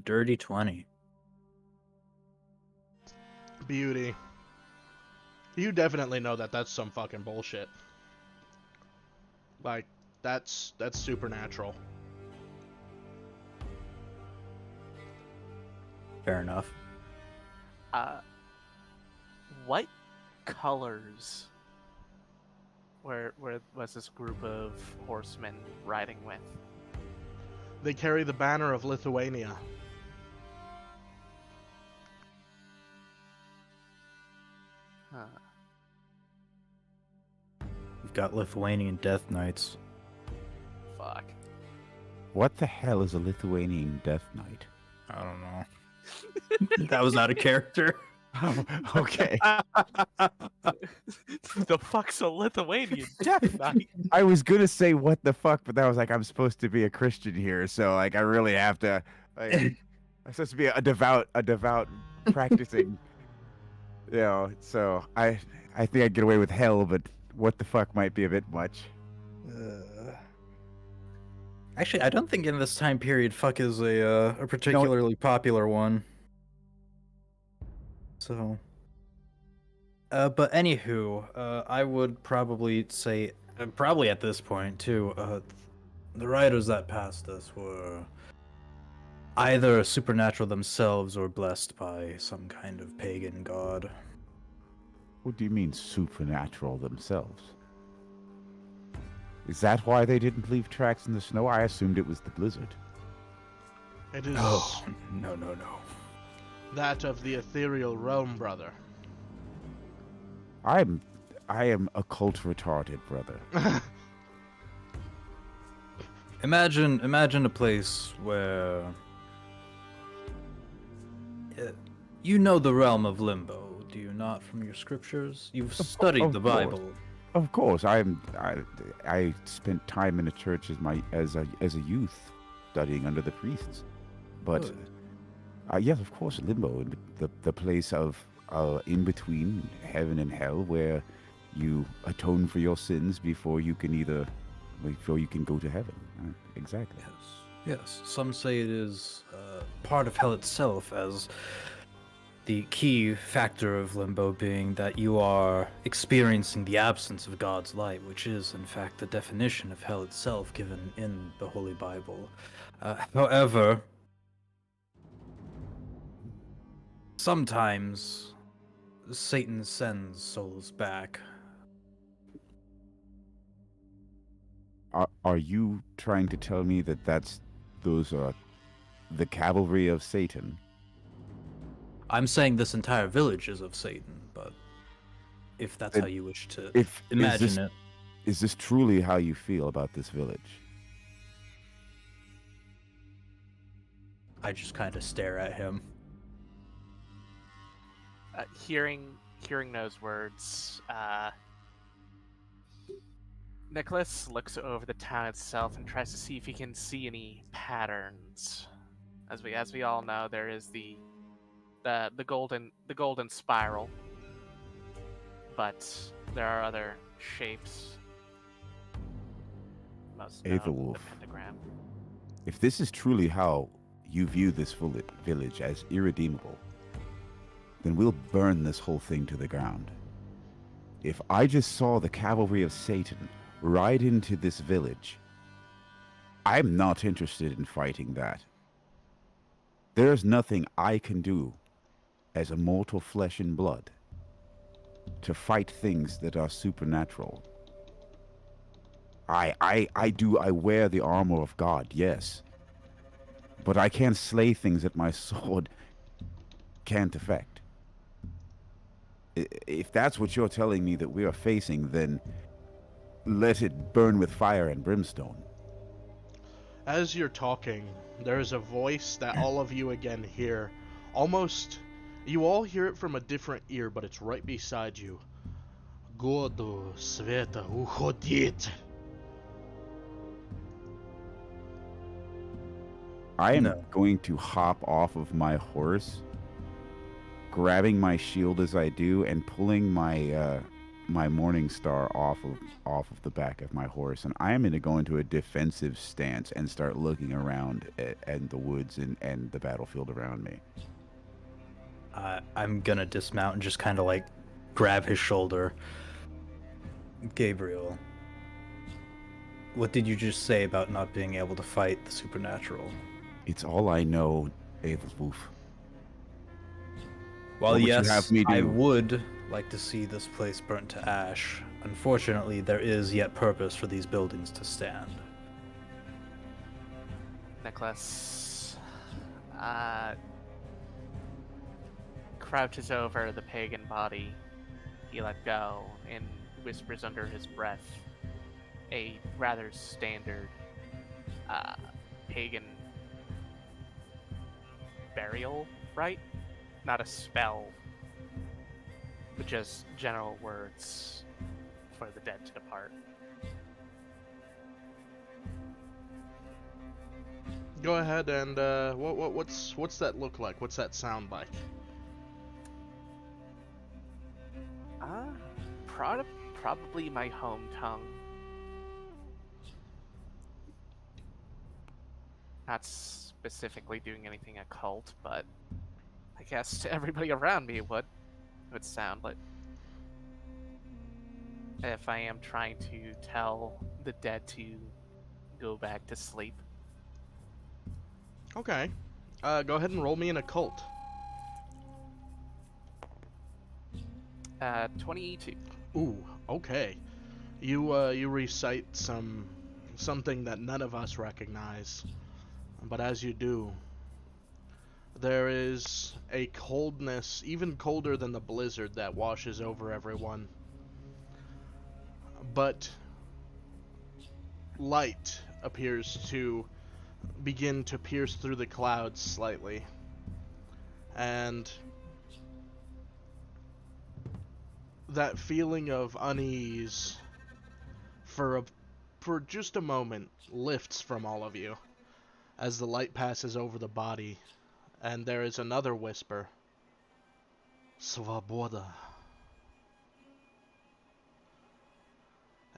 Dirty 20. Beauty. You definitely know that that's some fucking bullshit. Like, that's supernatural. Fair enough. What colors was this group of horsemen riding with? They carry the banner of Lithuania. Huh. We've got Lithuanian Death Knights. Fuck. What the hell is a Lithuanian Death Knight? I don't know. That was out of character. Oh, okay. The fuck's a Lithuanian Death Knight? I was gonna say what the fuck, but then I was like, I'm supposed to be a Christian here, so like I really have to. Like, I'm supposed to be a devout practicing. You know, so I think I'd get away with hell, but what the fuck might be a bit much. Actually, I don't think in this time period fuck is a particularly popular one. So, but anywho, I would probably say, probably at this point too, the riders that passed us were either supernatural themselves or blessed by some kind of pagan god. What do you mean supernatural themselves? Is that why they didn't leave tracks in the snow? I assumed it was the blizzard. It is Oh, no. that of the ethereal realm, brother. I am occult retarded, brother. Imagine a place where you know the realm of limbo, do you not, from your scriptures? You've studied the course. Bible. Of course, I spent time in a church as a youth, studying under the priests. But Good. yes, of course, limbo, the place of in between heaven and hell, where you atone for your sins before you can go to heaven. Exactly. Yes. Some say it is part of hell itself, as the key factor of limbo being that you are experiencing the absence of God's light, which is, in fact, the definition of hell itself given in the Holy Bible. However, sometimes Satan sends souls back. Are you trying to tell me that those are the cavalry of Satan? I'm saying this entire village is of Satan, but if that's how you wish to imagine it. Is this truly how you feel about this village? I just kind of stare at him. Hearing those words, Nicholas looks over the town itself and tries to see if he can see any patterns. As we all know, there is the golden spiral, but there are other shapes. Most known, Aethelwolf. the pentagram. If this is truly how you view this village as irredeemable, then we'll burn this whole thing to the ground. If I just saw the cavalry of Satan ride into this village, I'm not interested in fighting that. There's nothing I can do as a mortal flesh and blood to fight things that are supernatural. I wear the armor of God, yes. But I can't slay things that my sword can't affect. If that's what you're telling me that we are facing, then let it burn with fire and brimstone. As you're talking, there is a voice that all of you again hear. Almost, you all hear it from a different ear, but it's right beside you. Godu sveta uchodit. I am No. going to hop off of my horse, grabbing my shield as I do, and pulling my morning star off of the back of my horse, and I am going to go into a defensive stance and start looking around at the woods and the battlefield around me. I'm gonna dismount and just kind of like grab his shoulder. Gabriel, what did you just say about not being able to fight the supernatural? It's all I know, Evelwolf. Well, What would you yes, have me I do? would like to see this place burnt to ash. Unfortunately, there is yet purpose for these buildings to stand. Nicholas crouches over the pagan body he let go and whispers under his breath a rather standard pagan burial rite, not a spell, but just general words for the dead to depart. Go ahead and what's that look like? What's that sound like? Probably my home tongue. Not specifically doing anything occult, but I guess to everybody around me it would sound like if I am trying to tell the dead to go back to sleep. Okay. Go ahead and roll me an occult. 22. Ooh, okay. You recite something that none of us recognize, but as you do, there is a coldness, even colder than the blizzard that washes over everyone. But light appears to begin to pierce through the clouds slightly, and that feeling of unease for just a moment lifts from all of you as the light passes over the body, and there is another whisper. Svoboda.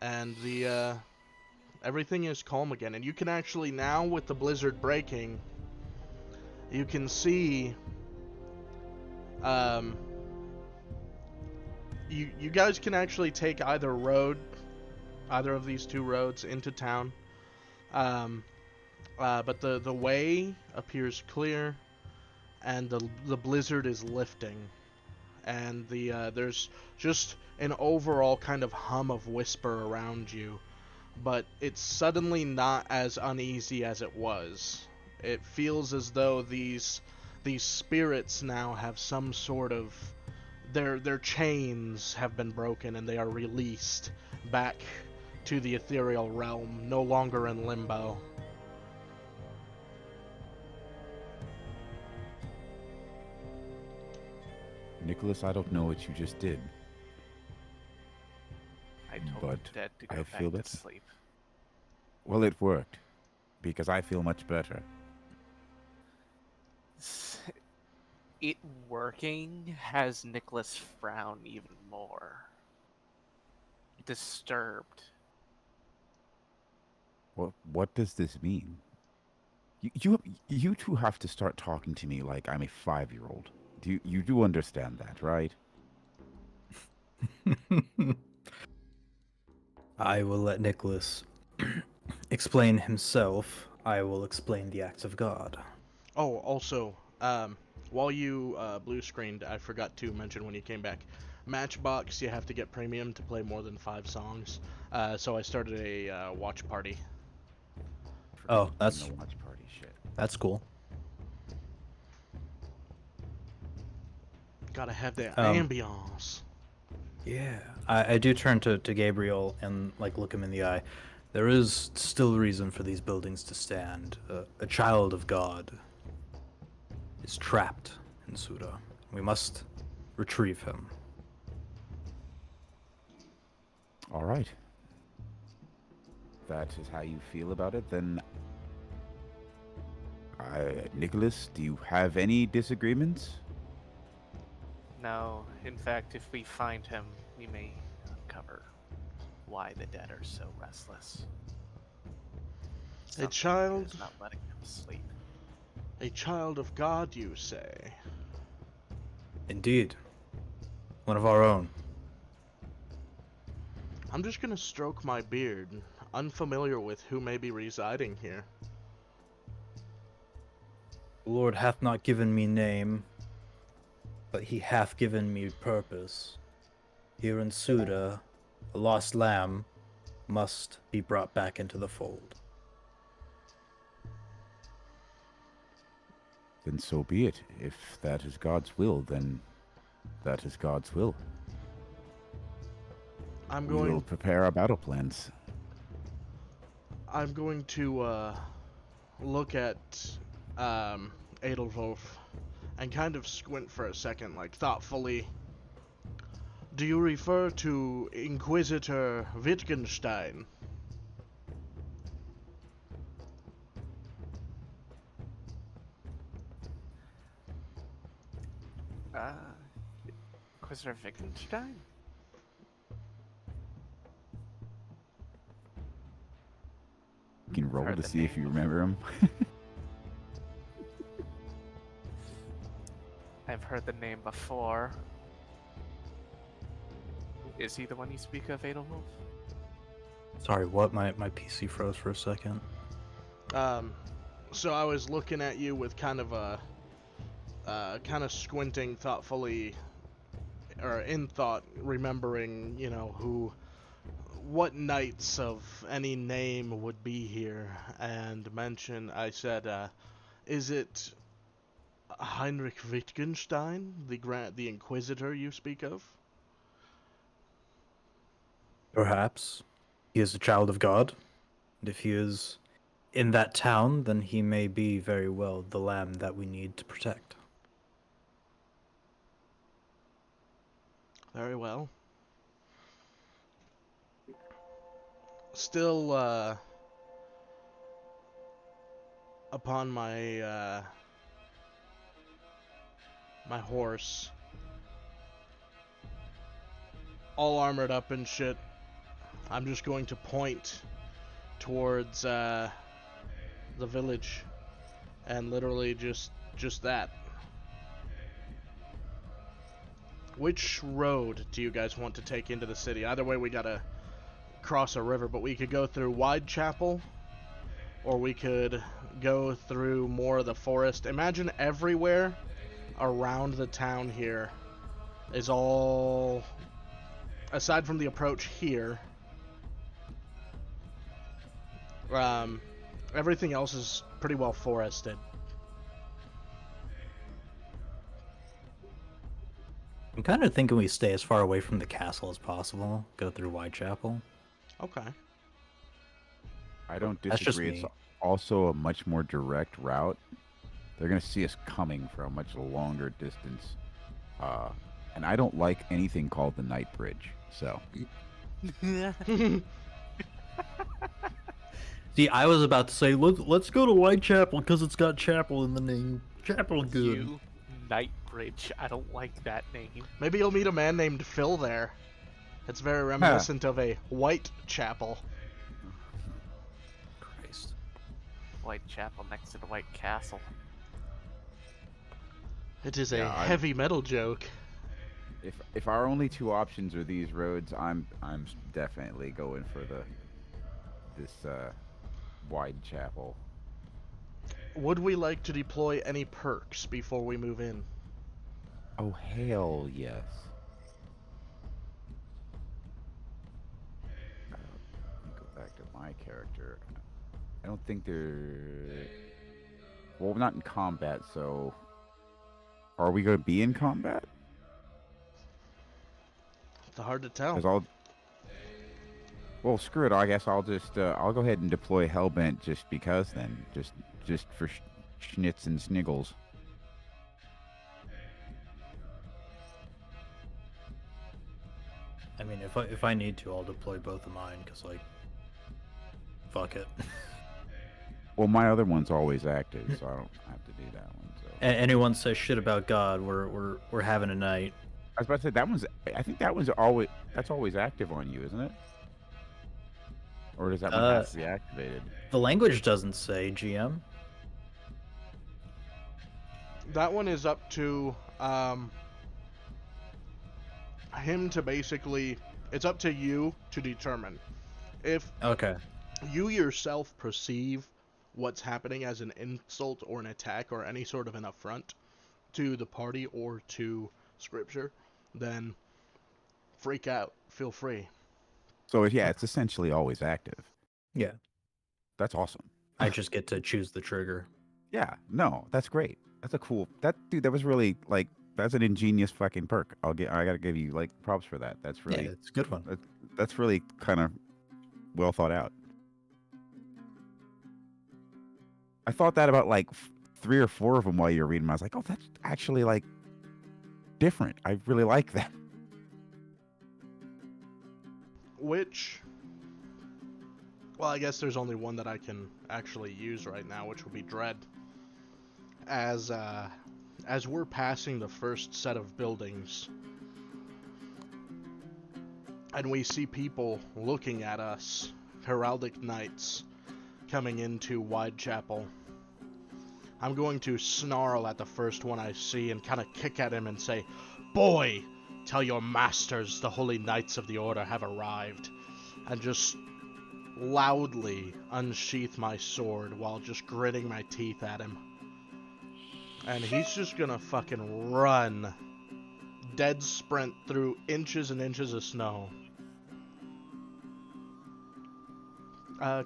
And the everything is calm again, and you can actually now, with the blizzard breaking, you can see you guys can actually take either of these two roads into town. But the way appears clear, and the blizzard is lifting, and there's just an overall kind of hum of whisper around you, but it's suddenly not as uneasy as it was. It feels as though these spirits now have some sort of their chains have been broken, and they are released back to the ethereal realm, no longer in limbo. Nicholas, I don't know what you just did. I told But the dead to go I back feel to it. sleep. Well, it worked, because I feel much better. It working has Nicholas frown even more. Disturbed. What does this mean? You two have to start talking to me like I'm a 5-year-old. You do understand that, right? I will let Nicholas explain himself. I will explain the acts of God. Oh, also, while you blue screened, I forgot to mention when you came back. Matchbox, you have to get premium to play more than 5 songs. So I started a watch party. Oh, In the watch party shit. that's cool. Gotta have that Um, ambiance. Yeah, I do turn to Gabriel and like look him in the eye. There is still reason for these buildings to stand. A child of God is trapped in Suda. We must retrieve him. All right. That is how you feel about it, then. Nicholas, do you have any disagreements? No, in fact, if we find him, we may uncover why the dead are so restless. Something child- is not letting them sleep. A child of God, you say? Indeed, one of our own. I'm just gonna stroke my beard, unfamiliar with who may be residing here. The Lord hath not given me name, but he hath given me purpose. Here in Suda, a lost lamb must be brought back into the fold. Then so be it. If that is God's will, then that is God's will. I'm We will going prepare our battle plans. to look at Edelwolf and kind of squint for a second, like thoughtfully. Do you refer to Inquisitor Wittgenstein? Inquisitor Wittgenstein? You can roll Heard to the see if you name remember him. I've heard the name before. Is he the one you speak of, Edelwolf? Sorry, what? My PC froze for a second. So I was looking at you with kind of a, kind of squinting thoughtfully, or in thought, remembering, you know, what knights of any name would be here, and I said, is it Heinrich Wittgenstein, the Inquisitor you speak of? Perhaps he is a child of God, and if he is in that town, then he may be very well the lamb that we need to protect. Very well. Still, upon my, my horse, all armored up and shit, I'm just going to point towards, the village, and literally just that. Which road do you guys want to take into the city? Either way, we gotta cross a river, but we could go through Whitechapel, or we could go through more of the forest. Imagine everywhere around the town here is all, aside from the approach here, everything else is pretty well forested. I'm kind of thinking we stay as far away from the castle as possible. Go through Whitechapel. Okay. I don't That's just disagree. It's me. also a much more direct route. They're going to see us coming from a much longer distance. And I don't like anything called the Night Bridge. So, See, I was about to say, let's go to Whitechapel because it's got chapel in the name. Chapel good. You Nightbridge. I don't like that name. Maybe you'll meet a man named Phil there. It's very reminiscent of a Whitechapel. Christ. Whitechapel next to the White Castle. It is Yeah, a heavy metal joke. If our only two options are these roads, I'm definitely going for this wide chapel. Would we like to deploy any perks before we move in? Oh hell yes. Let me go back to my character. I don't think they're well, we're not in combat, so are we going to be in combat? It's hard to tell. Because well, screw it. I guess I'll go ahead and deploy Hellbent just because then, just for schnitz and sniggles. I mean, if I need to, I'll deploy both of mine because like, fuck it. Well, my other one's always active, so I don't have to do that one. So Anyone says shit about God, we're having a night. I was about to say that one's. I think that's always active on you, isn't it? Or does that one have to be activated? The language doesn't say GM. That one is up to him to basically. It's up to you to determine if Okay. you yourself perceive what's happening as an insult or an attack or any sort of an affront to the party or to scripture, then freak out. Feel free. So yeah, it's essentially always active. Yeah. That's awesome. I just get to choose the trigger. Yeah, no, that's great. That's a cool. That was really like that's an ingenious fucking perk. I gotta give you like props for that. That's really Yeah, it's a good one. that's really kind of well thought out. I thought that about like 3 or 4 of them while you were reading them. I was like, oh, that's actually like different. I really like that. Which, well, I guess there's only one that I can actually use right now, which would be Dread. As we're passing the first set of buildings, and we see people looking at us, heraldic knights, coming into Whitechapel, I'm going to snarl at the first one I see and kind of kick at him and say, "Boy, tell your masters the holy knights of the order have arrived," and just loudly unsheath my sword while just gritting my teeth at him. And he's just gonna fucking run. Dead sprint through inches and inches of snow.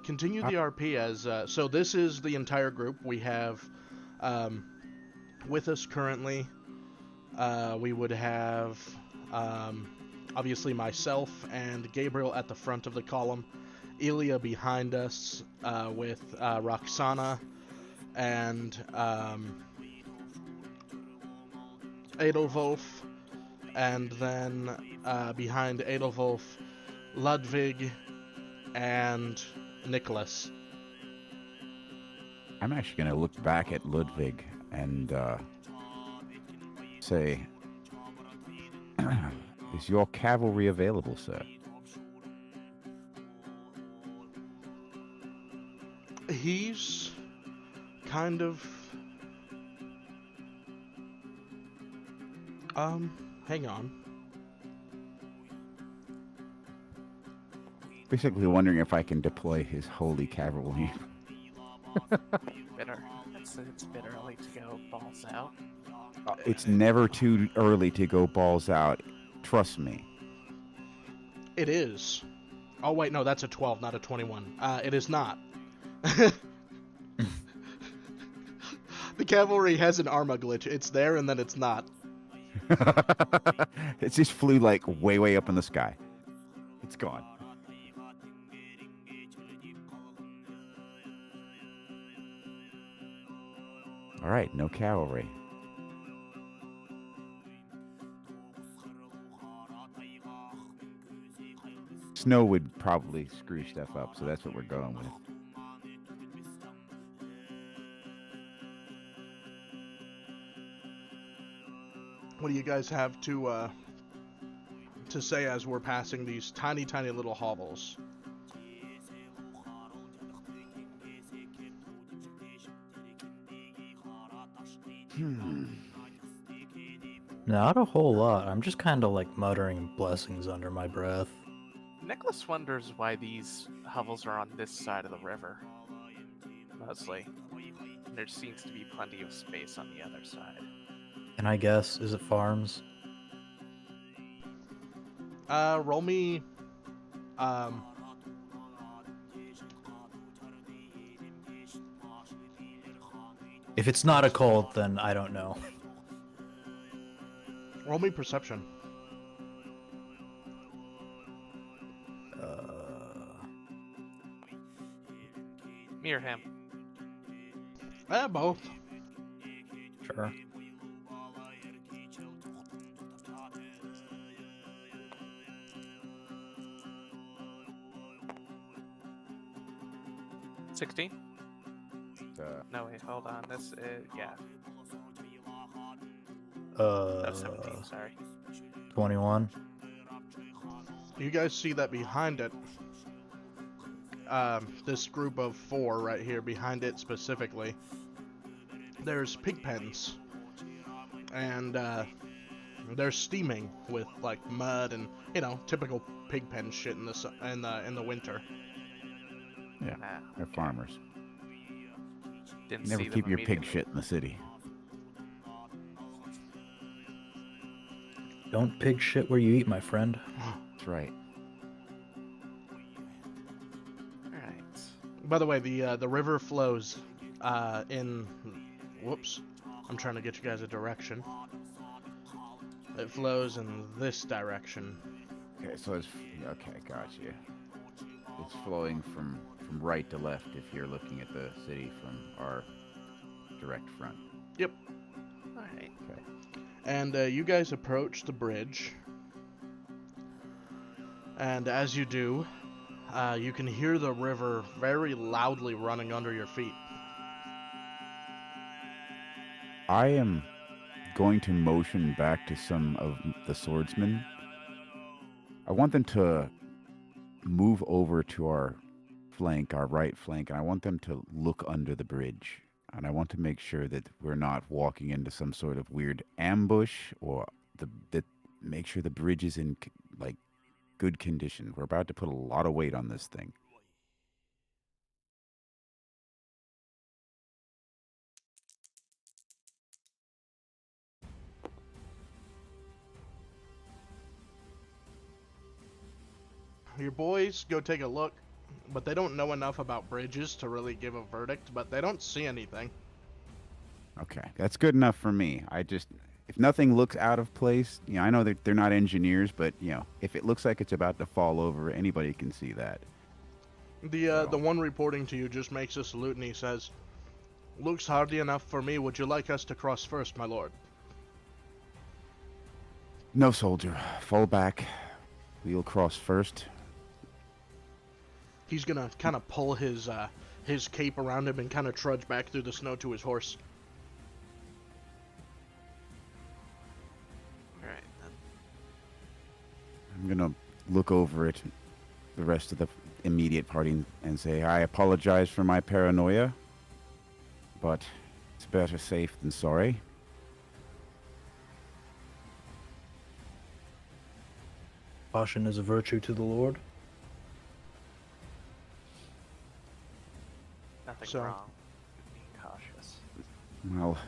Continue the RP as... so this is the entire group. We have with us currently, we would have obviously myself and Gabriel at the front of the column. Ilya behind us with Roxana and Edelwolf, and then behind Edelwolf, Ludwig and Nicholas. I'm actually going to look back at Ludwig and say, is your cavalry available, sir? He's kind of... hang on. Basically wondering if I can deploy his holy cavalry. Bitter. It's a bit early to go balls out. It's never too early to go balls out. Trust me. It is. Oh, wait, no, that's a 12, not a 21. It is not. The cavalry has an armor glitch. It's there and then it's not. It just flew like way, way up in the sky. It's gone. All right, no cavalry. Snow would probably screw stuff up, so that's what we're going with. What do you guys have to say as we're passing these tiny, tiny little hovels? Not a whole lot. I'm just kind of like muttering blessings under my breath. Nicholas wonders why these hovels are on this side of the river. Mostly. There seems to be plenty of space on the other side. And I guess, is it farms? Roll me, um, If it's not a cult, then I don't know. roll me perception. Me or him? Both. Sure. $16? Uh, No, wait, hold on. This is, yeah. No, 17, sorry. 21. You guys see that behind it, this group of 4 right here, behind it specifically, there's pig pens. And, they're steaming with, like, mud and, you know, typical pig pen shit in the winter. yeah, Nah, they're farmers. didn't Never see them keep your pig immediately. shit in the city. Don't pig shit where you eat, my friend. That's right. Alright. By the way, the river flows, in... Whoops. I'm trying to get you guys a direction. It flows in this direction. Okay, so it's okay. Gotcha. It's flowing from right to left if you're looking at the city from our direct front. Yep. Alright. Okay. And you guys approach the bridge. And as you do, you can hear the river very loudly running under your feet. I am going to motion back to some of the swordsmen. I want them to move over to our flank, our right flank, and I want them to look under the bridge. And I want to make sure that we're not walking into some sort of weird ambush, or that make sure the bridge is in like good condition. We're about to put a lot of weight on this thing. Your boys go take a look, but they don't know enough about bridges to really give a verdict, but they don't see anything. Okay, that's good enough for me. If nothing looks out of place, you know, I know that they're not engineers, but you know, if it looks like it's about to fall over, anybody can see that. The one reporting to you just makes a salute and he says, "Looks hardy enough for me. Would you like us to cross first, my lord?" No, soldier, fall back. We'll cross first. He's gonna kind of pull his cape around him and kind of trudge back through the snow to his horse. Alright then. I'm gonna look over at the rest of the immediate party and say, I apologize for my paranoia, but it's better safe than sorry. Caution is a virtue to the Lord. Nothing So- wrong with being cautious. Well,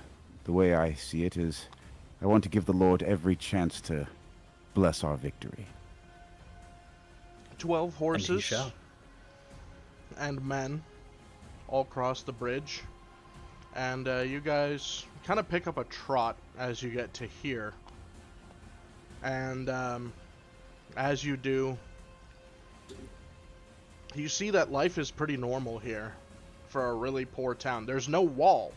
the way I see it is, I want to give the Lord every chance to bless our victory. 12 And he horses shall. and men all cross the bridge, and you guys kind of pick up a trot as you get to here. And as you do, you see that life is pretty normal here for a really poor town. There's no wall.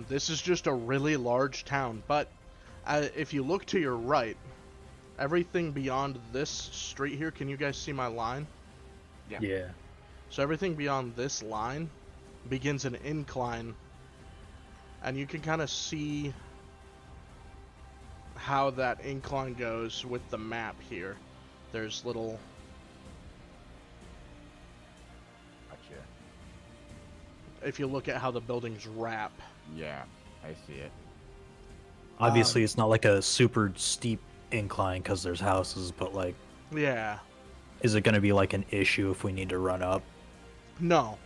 This is just a really large town, but if you look to your right, everything beyond this street here, can you guys see my line? Yeah. So everything beyond this line begins an incline, and you can kind of see how that incline goes with the map here. There's little... Gotcha. If you look at how the buildings wrap. Yeah, I see it. Obviously, it's not like a super steep incline because there's houses, but like, Yeah. is it going to be like an issue if we need to run up? No.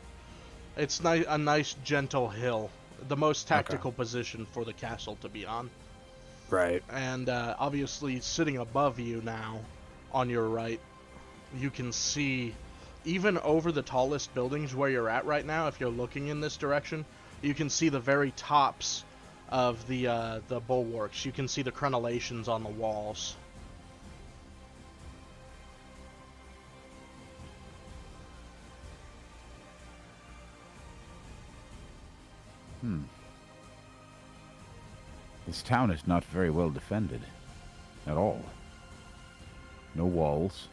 It's a nice, gentle hill. The most tactical position for the castle to be on. Right. And obviously, sitting above you now, on your right, you can see, even over the tallest buildings where you're at right now, if you're looking in this direction, you can see the very tops of the bulwarks. You can see the crenellations on the walls. This town is not very well defended. At all. No walls.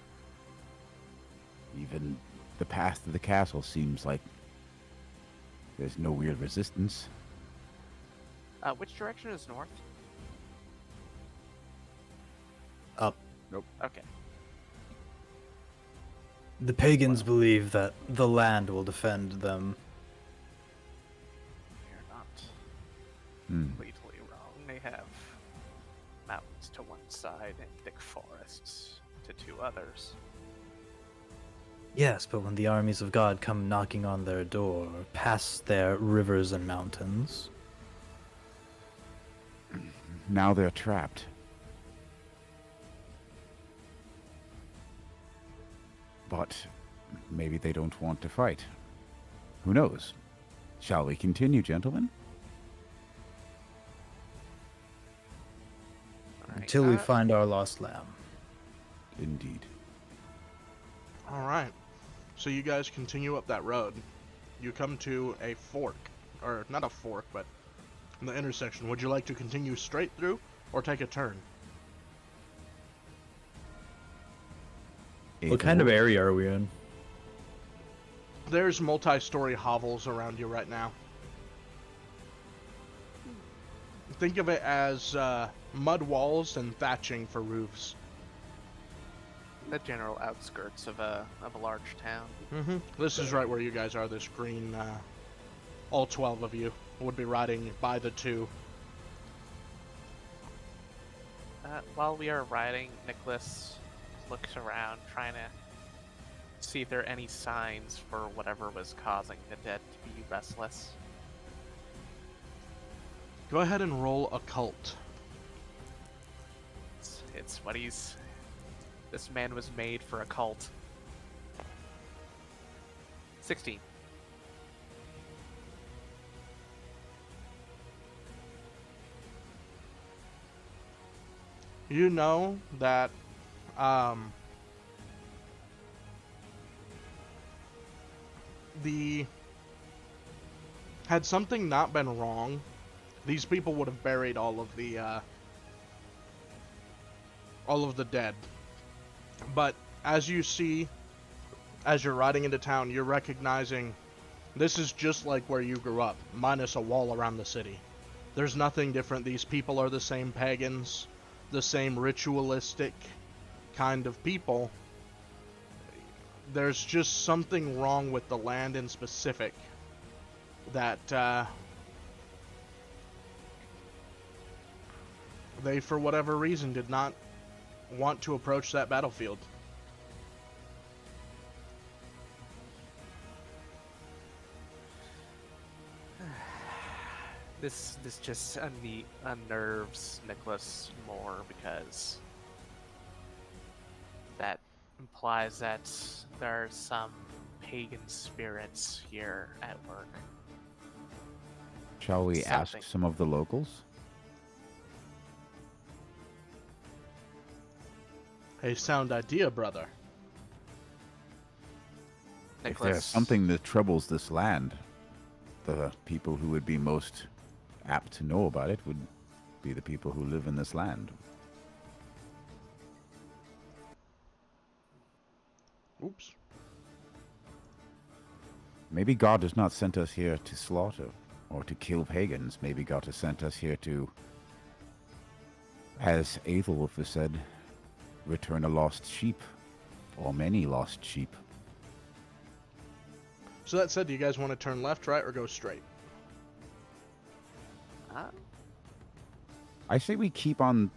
Even the path to the castle seems like there's no weird resistance. Which direction is north? Up. Nope. Okay. The pagans believe that the land will defend them. You're not Hmm. completely wrong. They have mountains to one side and thick forests to two others. Yes, but when the armies of God come knocking on their door, past their rivers and mountains, Now they're trapped. But maybe they don't want to fight. Who knows? Shall we continue, gentlemen? All right, until we find our lost lamb. Indeed. Alright. So you guys continue up that road. You come to a fork. Or, not a fork, but the intersection. Would you like to continue straight through, or take a turn? What kind of area are we in? There's multi-story hovels around you right now. Think of it as mud walls and thatching for roofs. the general outskirts of a large town. Mm-hmm. This is right where you guys are. This green, all 12 of you would be riding by the two. While we are riding, Nicholas looks around, trying to see if there are any signs for whatever was causing the dead to be restless. Go ahead and roll occult. It's what he's... This man was made for a cult. 16. You know that had something not been wrong, these people would have buried all of the dead. But as you see, as you're riding into town, you're recognizing this is just like where you grew up, minus a wall around the city. There's nothing different. These people are the same pagans, the same ritualistic kind of people. There's just something wrong with the land in specific that they, for whatever reason, did not want to approach that battlefield. This just unnerves Nicholas more because that implies that there are some pagan spirits here at work. Shall we ask Something. some of the locals? A sound idea, brother. If there's something that troubles this land, the people who would be most apt to know about it would be the people who live in this land. Oops. Maybe God has not sent us here to slaughter or to kill pagans. Maybe God has sent us here to, as Aethelwulf has said, return a lost sheep, or many lost sheep. So that said, do you guys want to turn left, right, or go straight? I say we keep on.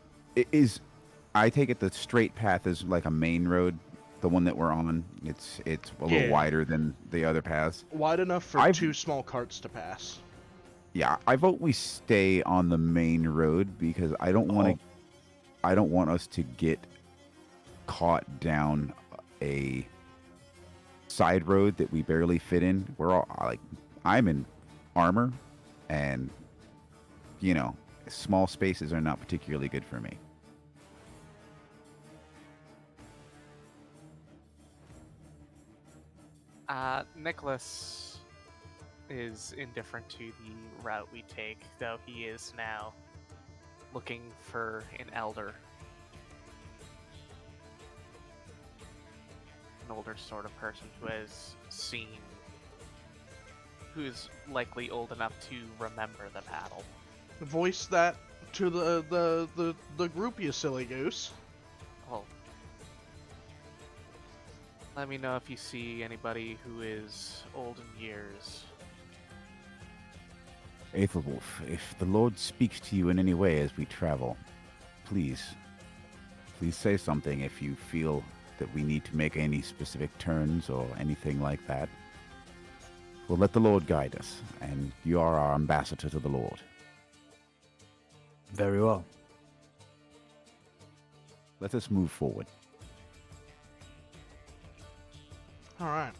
I take it the straight path is like a main road, the one that we're on. It's a little Yeah. wider than the other paths. Wide enough for I've- 2 small carts to pass. Yeah, I vote we stay on the main road because I don't want to. I don't want us to get caught down a side road that we barely fit in. We're all like, I'm in armor, and small spaces are not particularly good for me. Nicholas is indifferent to the route we take, though he is now looking for an elder. An older sort of person who has seen, who is likely old enough to remember the battle. Voice that to the group, you silly goose. Oh. Let me know if you see anybody who is old in years. Aethelwolf, if the Lord speaks to you in any way as we travel, please say something if you feel that we need to make any specific turns or anything like that. We'll let the Lord guide us, and you are our ambassador to the Lord. Very well. Let us move forward. Alright.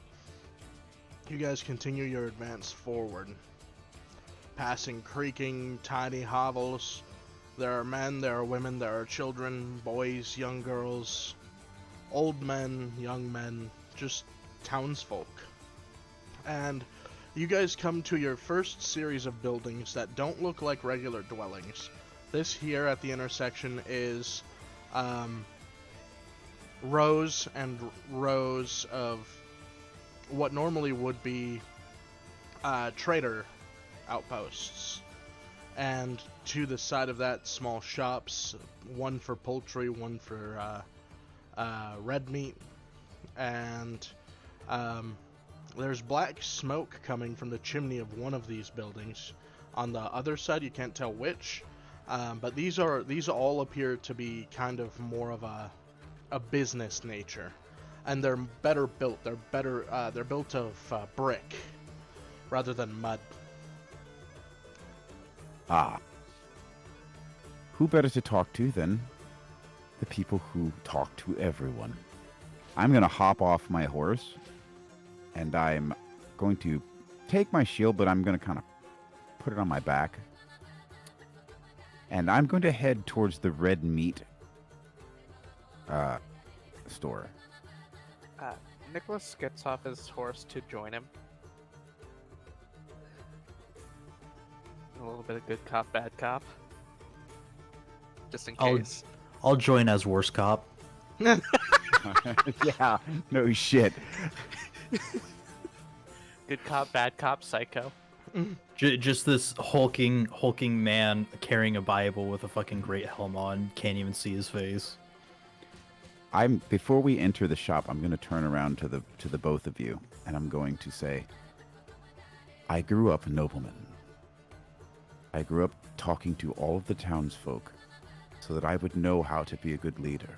You guys continue your advance forward. Passing creaking, tiny hovels. There are men, there are women, there are children, boys, young girls, old men, young men, just townsfolk. And you guys come to your first series of buildings that don't look like regular dwellings. This here at the intersection is rows and rows of what normally would be trader outposts. And to the side of that, small shops, one for poultry, one for red meat, and there's black smoke coming from the chimney of one of these buildings. On the other side, you can't tell which, but these all appear to be kind of more of a business nature, and they're better built. They're built of brick rather than mud. Ah. Who better to talk to than the people who talk to everyone? I'm going to hop off my horse, and I'm going to take my shield, but I'm going to kind of put it on my back. And I'm going to head towards the red meat store. Nicholas gets off his horse to join him. A little bit of good cop, bad cop. Just in case. I'll join as worst cop. Yeah, no shit. Good cop, bad cop, psycho. Just this hulking man carrying a Bible with a fucking great helm on. Can't even see his face. Before we enter the shop, I'm going to turn around to the both of you, and I'm going to say, I grew up a nobleman. I grew up talking to all of the townsfolk so that I would know how to be a good leader.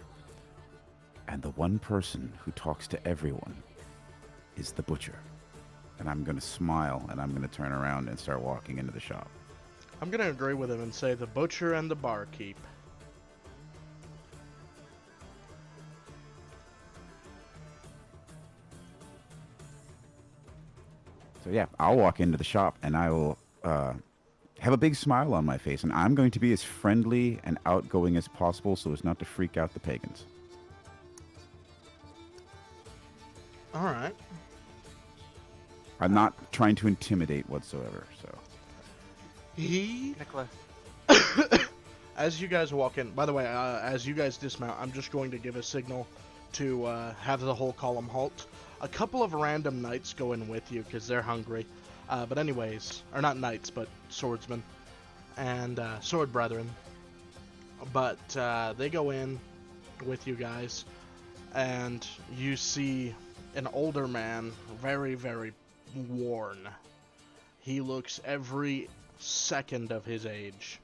And the one person who talks to everyone is the butcher. And I'm going to smile, and I'm going to turn around and start walking into the shop. I'm going to agree with him and say the butcher and the barkeep. So yeah, I'll walk into the shop, and I will have a big smile on my face, and I'm going to be as friendly and outgoing as possible so as not to freak out the pagans. All right. I'm not trying to intimidate whatsoever, so. Nicholas. As you guys walk in, by the way, as you guys dismount, I'm just going to give a signal to have the whole column halt. A couple of random knights go in with you because they're hungry. But anyways, or not knights, but swordsmen and sword brethren. But they go in with you guys, and you see an older man, very, very worn. He looks every second of his age.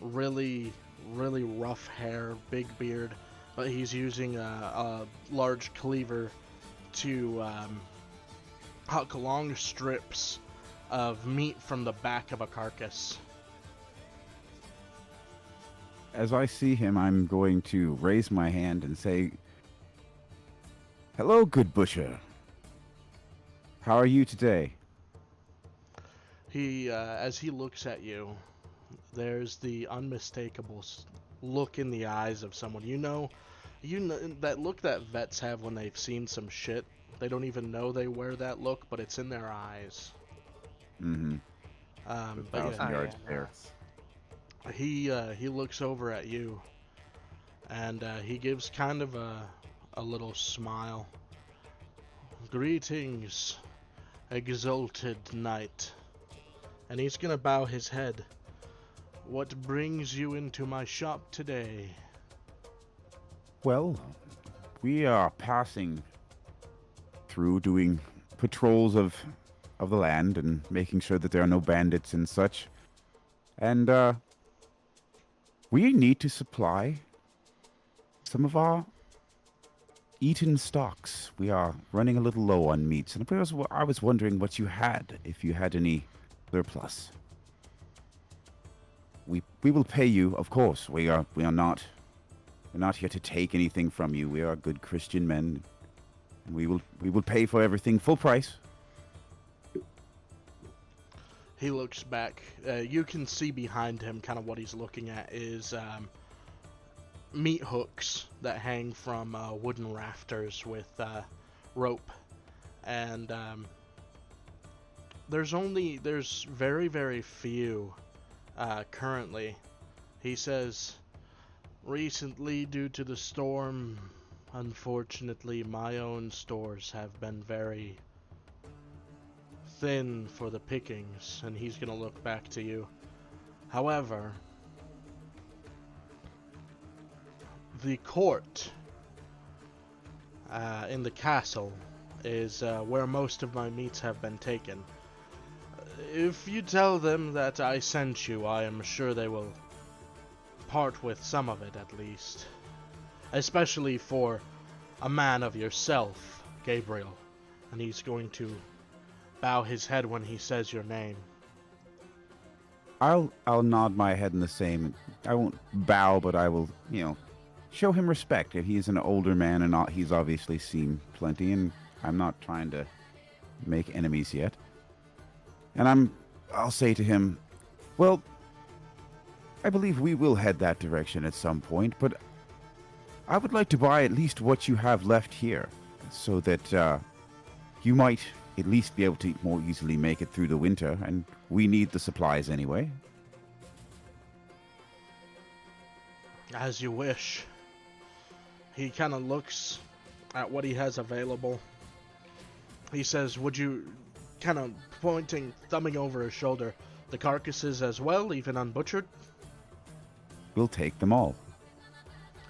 really, really rough hair, big beard, but he's using a large cleaver to huck long strips of meat from the back of a carcass. As I see him, I'm going to raise my hand and say, "Hello, good butcher. How are you today?" He, as he looks at you, there's the unmistakable look in the eyes of someone. You know that look that vets have when they've seen some shit. They don't even know they wear that look, but it's in their eyes. Mm-hmm. But yeah, Oh, Yards yeah, there. nice. he looks over at you, and he gives kind of a little smile. Greetings, exalted knight. And he's gonna bow his head. What brings you into my shop today? Well, we are passing through, doing patrols of the land and making sure that there are no bandits and such. And we need to supply some of our eaten stocks. We are running a little low on meats, and I was wondering what you had, if you had any surplus. We will pay you, of course. We're not here to take anything from you. We are good Christian men. And we will pay for everything full price. He looks back. You can see behind him kind of what he's looking at is meat hooks that hang from wooden rafters with rope. And there's very, very few currently. He says, recently, due to the storm, unfortunately, my own stores have been very thin for the pickings, and he's gonna look back to you. However, the court in the castle is where most of my meats have been taken. If you tell them that I sent you, I am sure they will part with some of it at least. Especially for a man of yourself, Gabriel. And he's going to bow his head when he says your name. I'll nod my head in the same. I won't bow, but I will, show him respect. If he's an older man and not, he's obviously seen plenty, and I'm not trying to make enemies yet. And I'll say to him, well, I believe we will head that direction at some point, but I would like to buy at least what you have left here, so that you might at least be able to more easily make it through the winter, and we need the supplies anyway. As you wish. He kind of looks at what he has available. He says, would you, kind of pointing, thumbing over his shoulder, the carcasses as well, even unbutchered? We'll take them all.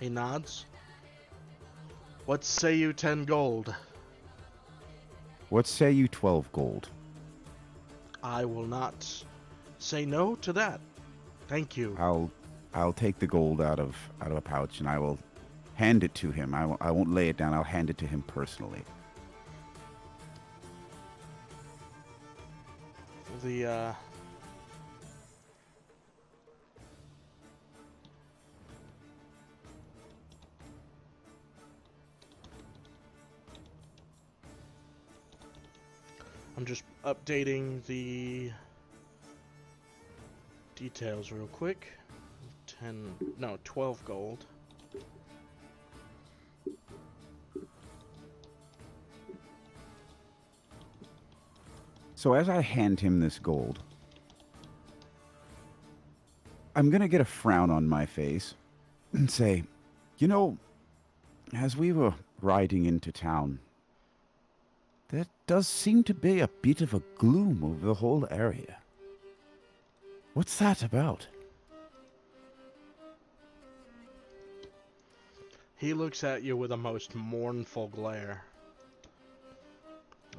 He nods. What say you 10 gold? What say you 12 gold? I will not say no to that. Thank you. I'll take the gold out of a pouch and I will hand it to him. I won't lay it down. I'll hand it to him personally. The I'm just updating the details real quick. 12 gold. So as I hand him this gold, I'm going to get a frown on my face and say, as we were riding into town, there does seem to be a bit of a gloom over the whole area. What's that about? He looks at you with a most mournful glare.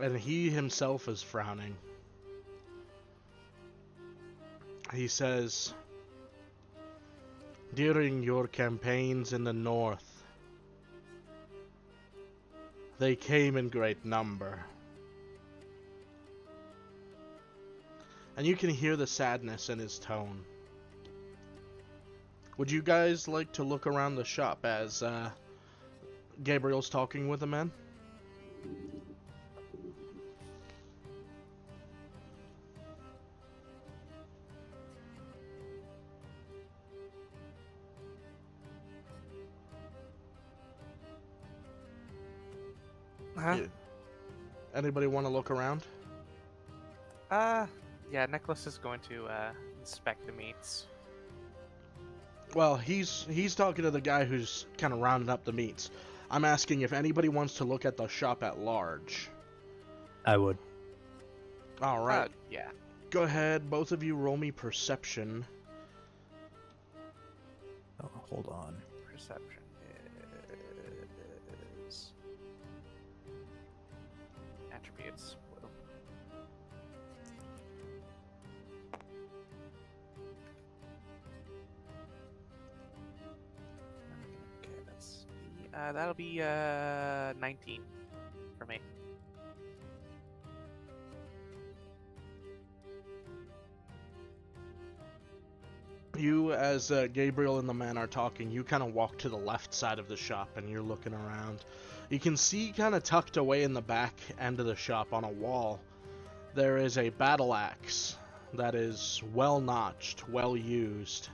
And he himself is frowning. He says, during your campaigns in the north, they came in great number. And you can hear the sadness in his tone. Would you guys like to look around the shop as Gabriel's talking with the men? Huh? Yeah. Anybody want to look around? Yeah, Nicholas is going to inspect the meats. Well, he's talking to the guy who's kind of rounding up the meats. I'm asking if anybody wants to look at the shop at large. I would. All right. Yeah. Go ahead, both of you roll me perception. Oh, hold on. Perception is attributes. Whoa. Okay, that's that'll be 19 for me. You, as Gabriel and the man are talking, you kind of walk to the left side of the shop and you're looking around. You can see kind of tucked away in the back end of the shop on a wall, there is a battle axe that is well notched, well used.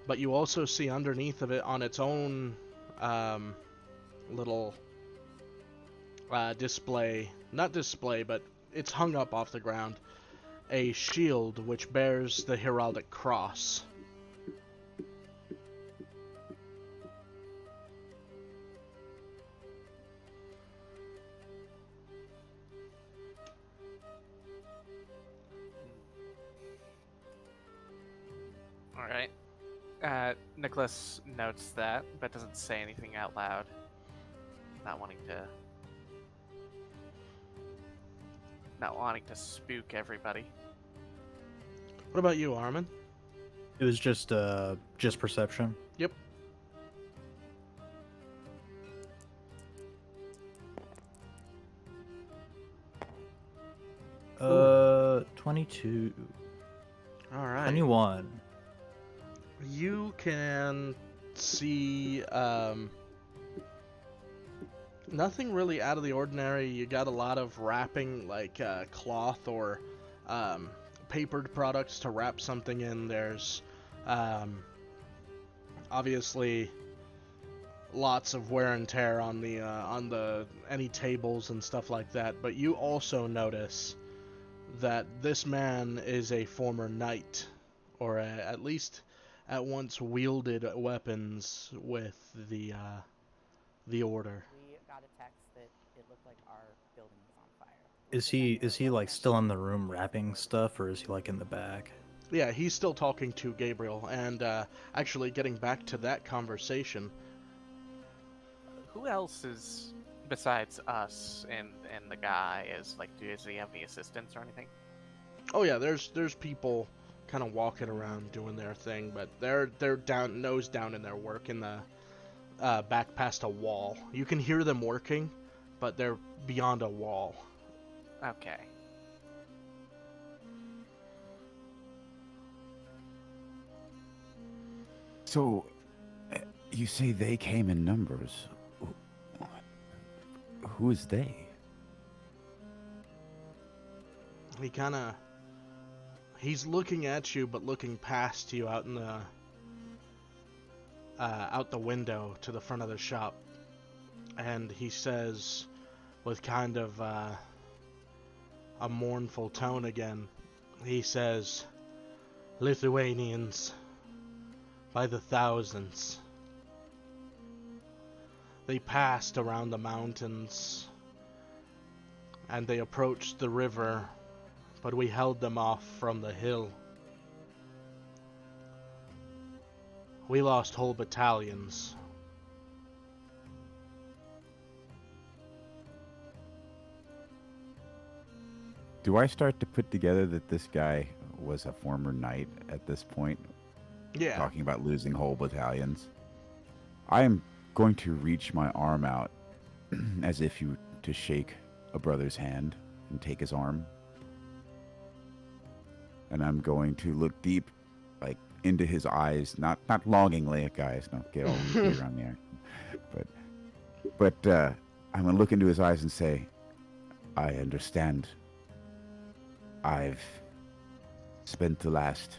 But you also see underneath of it on its own little display, not display, but it's hung up off the ground, a shield which bears the heraldic cross. All right. Nicholas notes that, but doesn't say anything out loud. Not wanting to spook everybody. What about you, Armin? It was just perception. Yep. Uh, 22. All right. 21. You can see nothing really out of the ordinary. You got a lot of wrapping, like cloth or papered products to wrap something in. There's obviously lots of wear and tear on the any tables and stuff like that. But you also notice that this man is a former knight, or at least at once wielded weapons with the order. We got a text that it looked like our building was on fire. Is he like still in the room wrapping stuff, or is he like in the back? Yeah, he's still talking to Gabriel, and actually getting back to that conversation. Who else is besides us and the guy? Does he have any assistants or anything? Oh yeah, there's people kind of walking around doing their thing, but they're down, nose down in their work in the back past a wall. You can hear them working, but they're beyond a wall. Okay. So, you say they came in numbers. Who is they? He's looking at you, but looking past you out in the out the window to the front of the shop, and he says, with kind of a mournful tone again, he says, "Lithuanians, by the thousands. They passed around the mountains, and they approached the river, but we held them off from the hill. We lost whole battalions. Do I start to put together that this guy was a former knight at this point? Yeah. talking about losing whole battalions. I am going to reach my arm out as if you to shake a brother's hand and take his arm. And I'm going to look deep, like into his eyes, not longingly, guys. Don't get all weepy around the action. But I'm gonna look into his eyes and say, I understand. I've spent the last,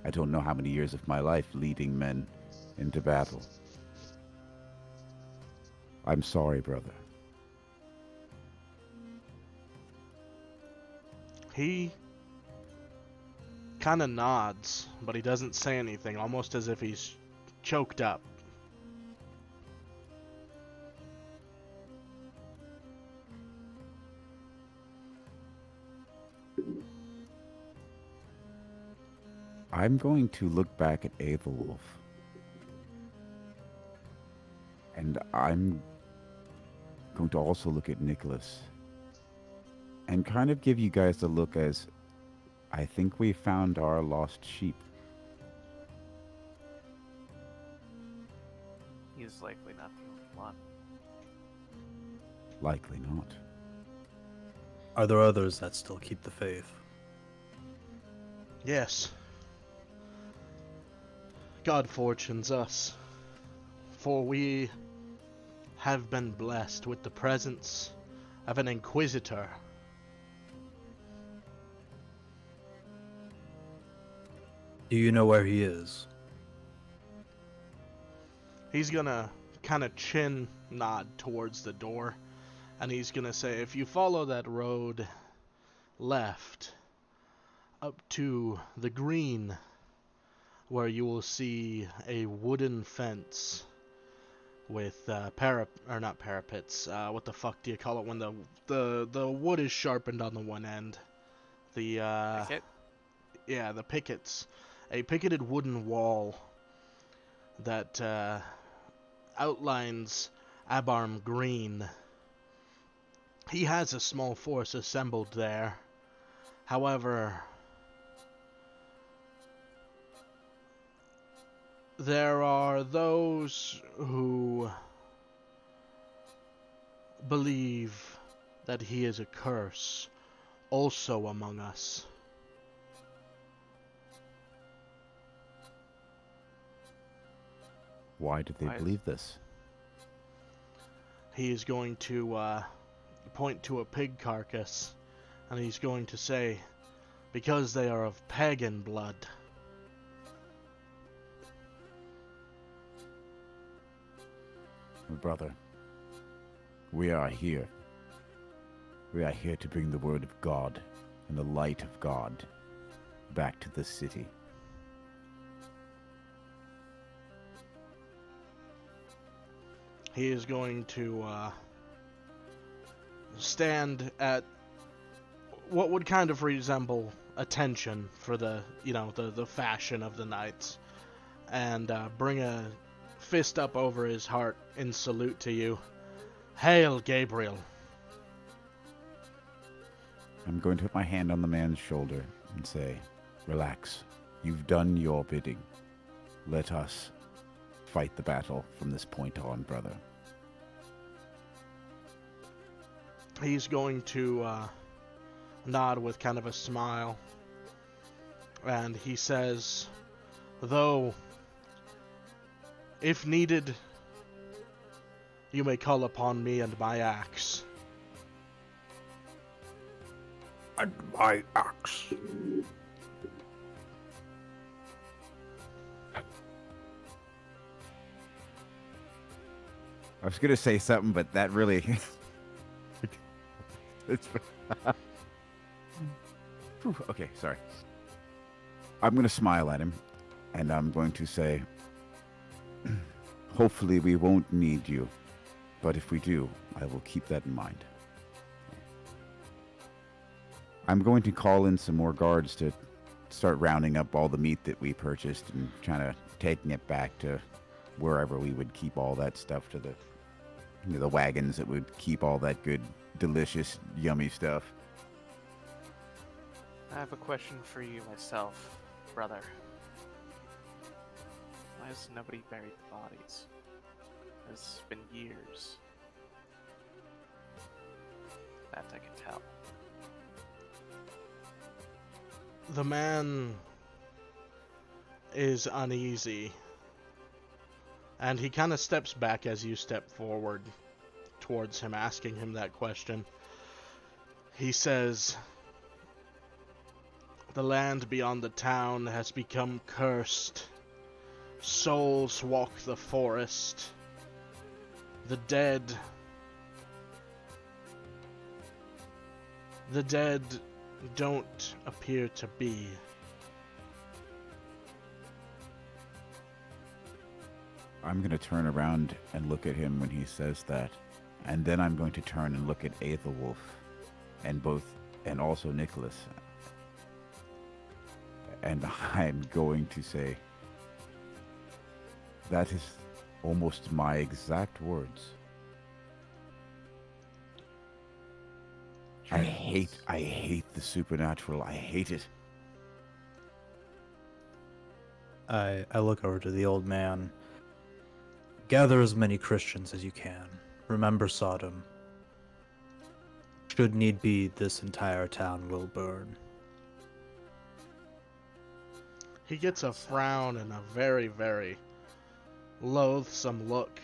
I don't know how many years of my life leading men into battle. I'm sorry, brother. He kind of nods, but he doesn't say anything, almost as if he's choked up. I'm going to look back at Aethelwolf. And I'm going to also look at Nicholas. And kind of give you guys a look as I think we found our lost sheep. He's likely not the only one. Likely not. Are there others that still keep the faith? Yes. God fortunes us, for we have been blessed with the presence of an inquisitor. Do you know where he is? He's gonna kind of chin nod towards the door, and he's gonna say, if you follow that road left up to the green, where you will see a wooden fence with not parapets. What the fuck do you call it when the wood is sharpened on the one end? The Picket? yeah, the pickets. A picketed wooden wall that outlines Abarm Green. He has a small force assembled there. However, there are those who believe that he is a curse also among us. Why do they Why is- believe this? He is going to point to a pig carcass, and he's going to say, because they are of pagan blood. Brother, we are here. We are here to bring the word of God and the light of God back to the city. He is going to stand at what would kind of resemble attention for the fashion of the knights, and bring a fist up over his heart in salute to you. Hail, Gabriel. I'm going to put my hand on the man's shoulder and say, relax. You've done your bidding. Let us fight the battle from this point on, brother. He's going to nod with kind of a smile, and he says, though, if needed, you may call upon me and my axe. And my axe. I was gonna say something, but that really it's Whew, okay, sorry. I'm gonna smile at him, and I'm going to say, hopefully we won't need you, but if we do, I will keep that in mind. I'm going to call in some more guards to start rounding up all the meat that we purchased and trying to taking it back to wherever we would keep all that stuff, to the wagons that would keep all that good, delicious, yummy stuff. I have a question for you myself, brother. Why has nobody buried the bodies? It's been years. That I can tell. The man is uneasy, and he kind of steps back as you step forward towards him, asking him that question. He says, "The land beyond the town has become cursed. Souls walk the forest. The dead don't appear to be." I'm going to turn around and look at him when he says that. And then I'm going to turn and look at Aethelwolf and also Nicholas. And I'm going to say, that is almost my exact words. I hate the supernatural. I hate it. I look over to the old man. Gather as many Christians as you can. Remember Sodom. Should need be, this entire town will burn. He gets a frown and a very, very loathsome look.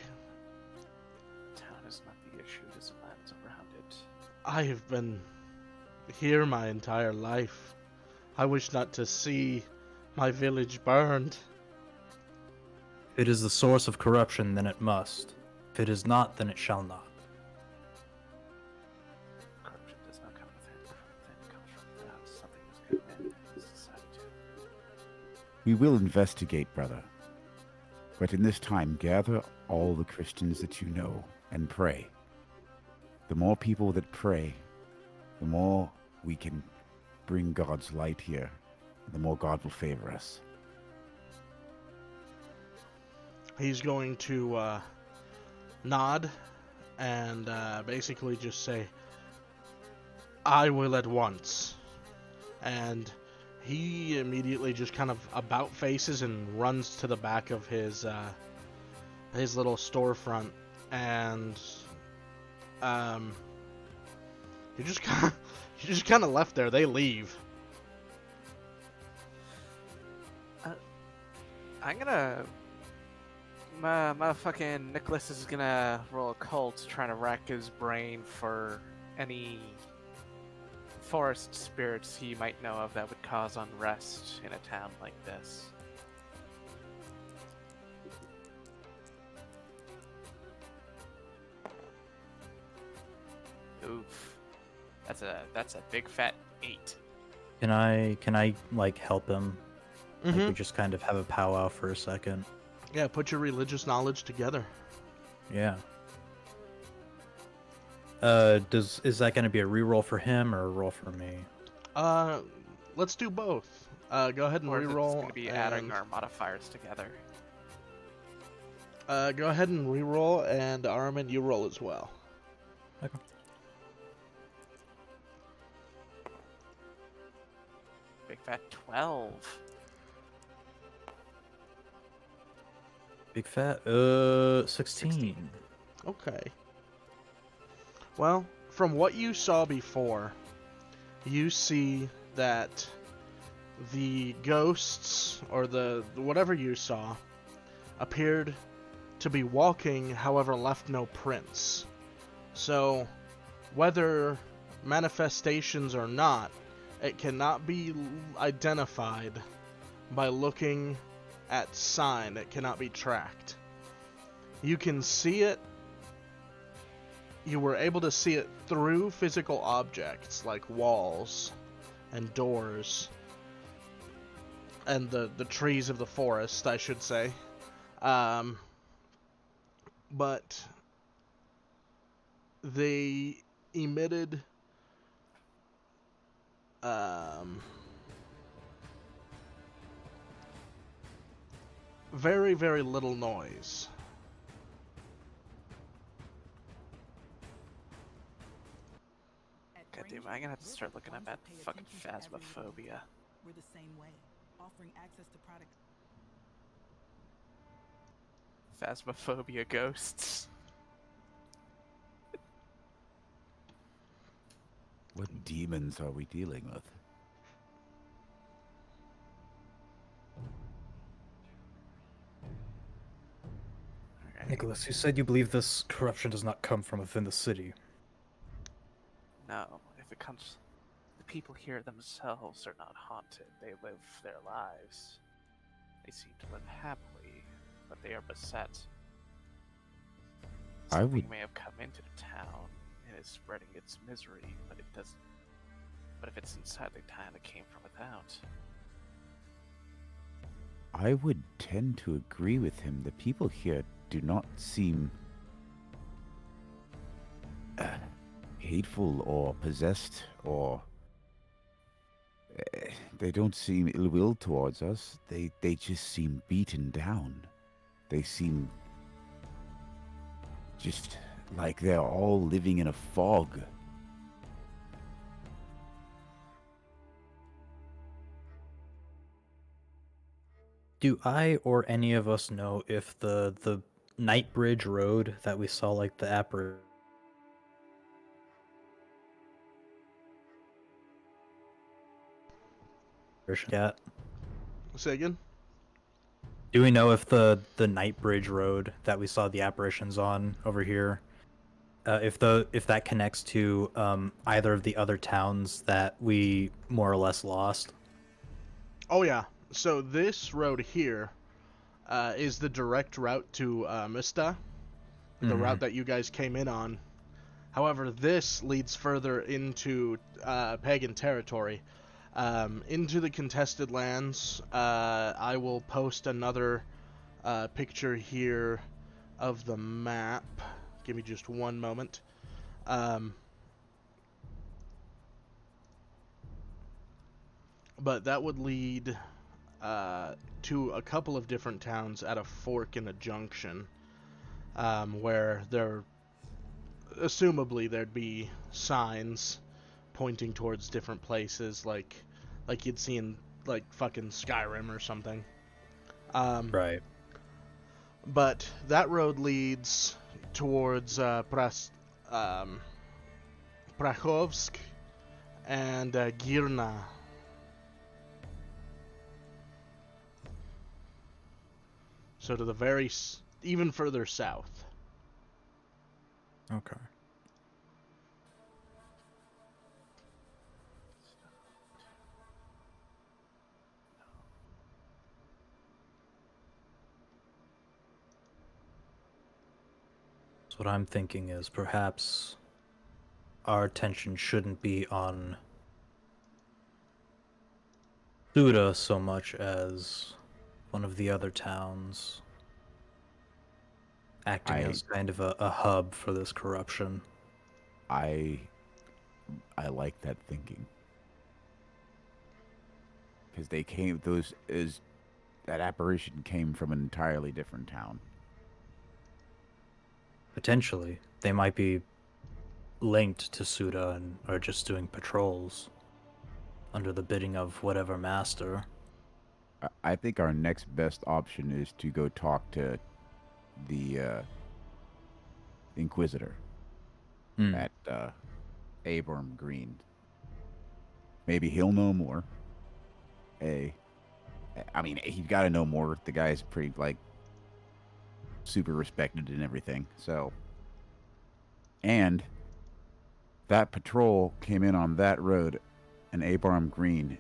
Town is not the issue, it is the lands around it. I have been here my entire life. I wish not to see my village burned. If it is the source of corruption, then it must. If it is not, then it shall not. Corruption does not come within, it comes from without. Something is good men in society. We will investigate, brother. But in this time, gather all the Christians that you know and pray. The more people that pray, the more we can bring God's light here. The more God will favor us. He's going to nod and basically just say, "I will at once." And he immediately just kind of about faces and runs to the back of his little storefront, and you just kind of left there. They leave. I'm gonna... My fucking Nicholas is gonna roll a cult trying to rack his brain for any forest spirits he might know of that would cause unrest in a town like this. Oof. That's a big fat 8. Can I like help him? Like, we Mm-hmm. just kind of have a powwow for a second. Yeah, put your religious knowledge together. Yeah. Is that going to be a reroll for him or a roll for me? Let's do both. Go ahead and Or if it's reroll. gonna be adding our modifiers together. Go ahead and reroll, and Armin, you roll as well. Okay. Big fat 12. Big fat 16. Okay. Well, from what you saw before, you see that the ghosts, or the whatever you saw, appeared to be walking, however left no prints. So, whether manifestations or not, it cannot be identified by looking at sign. It cannot be tracked. You can see it. You were able to see it through physical objects like walls and doors and the trees of the forest, I should say. But they emitted very, very little noise. Goddamn, I'm gonna have to start looking up at fucking phasmophobia. We're the same way, offering access to products. Phasmophobia ghosts. What demons are we dealing with? Alright. Nicholas, you said you believe this corruption does not come from within the city. No, if it comes, the people here themselves are not haunted. They live their lives. They seem to live happily, but they are beset. I Something would- may have come into the town and is spreading its misery, but it doesn't. But if it's inside the town, it came from without. I would tend to agree with him. The people here do not seem hateful or possessed or they don't seem ill will towards us. They just seem beaten down. They seem just like they're all living in a fog. Do I or any of us know if the Nightbridge Road that we saw like the apparition yet? Say again? Do we know if the Nightbridge Road that we saw the apparitions on over here, if that connects to either of the other towns that we more or less lost? Oh yeah. So this road here is the direct route to Mista, the route that you guys came in on. However, this leads further into pagan territory, into the contested lands. I will post another picture here of the map. Give me just one moment. But that would lead to a couple of different towns at a fork in a junction, where there, assumably, there'd be signs pointing towards different places, like you'd see in like fucking Skyrim or something. Right. But that road leads towards Prachovsk and Girna. So to the very, even further south. Okay. So what I'm thinking is perhaps our attention shouldn't be on Suda so much as one of the other towns, acting as kind of a hub for this corruption. I like that thinking. Because that apparition came from an entirely different town. Potentially, they might be linked to Suda and are just doing patrols under the bidding of whatever master. I think our next best option is to go talk to the Inquisitor at Abram Green. Maybe he'll know more. I mean, he's got to know more. The guy's pretty, like, super respected and everything. So, and that patrol came in on that road, and Abram Green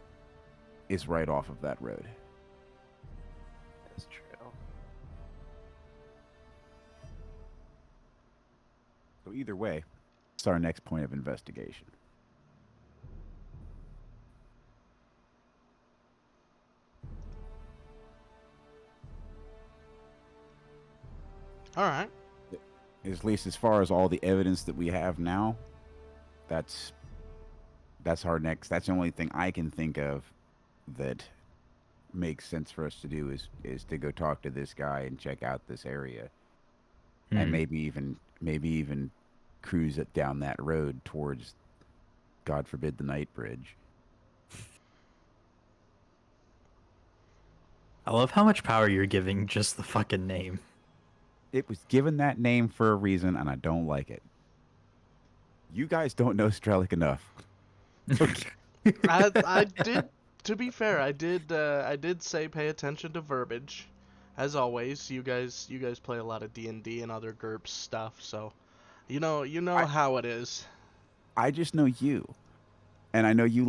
is right off of that road. That's true. So either way, it's our next point of investigation. All right. At least as far as all the evidence that we have now, that's our next. That's the only thing I can think of that makes sense for us to do is to go talk to this guy and check out this area, and maybe even cruise it down that road towards, God forbid, the Night Bridge. I love how much power you're giving just the fucking name. It was given that name for a reason, and I don't like it. You guys don't know Strelic enough. Okay. I did. To be fair, I did say pay attention to verbiage. As always, you guys play a lot of D&D and other GURPS stuff, so you know I how it is. I just know you, and I know you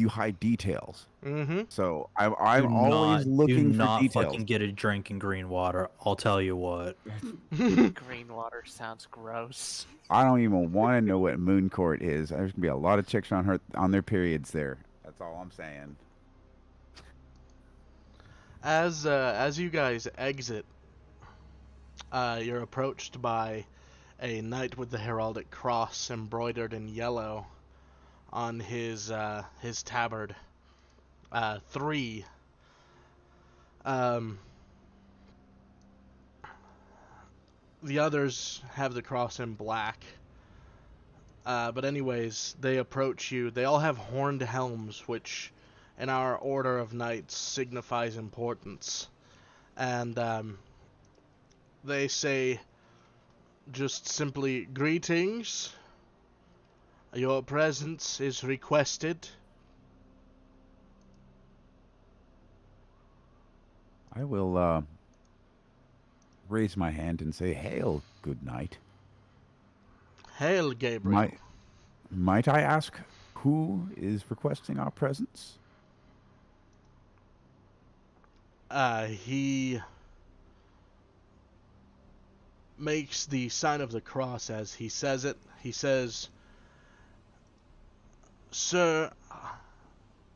hide details. Mm-hmm. So I'm always Do looking for not details. fucking get a drink in green water. I'll tell you what. Green water sounds gross. I don't even want to know what moon court is. There's gonna be a lot of chicks on their periods there. That's all I'm saying. As you guys exit, you're approached by a knight with the heraldic cross embroidered in yellow on his tabard. Three. Um, the others have the cross in black. But anyways, they approach you. They all have horned helms, which, in our order of knights, signifies importance. And they say just simply, "Greetings. Your presence is requested." I will raise my hand and say, "Hail, good night." Hail, Gabriel. Might I ask who is requesting our presence? He makes the sign of the cross as he says it. He says, "Sir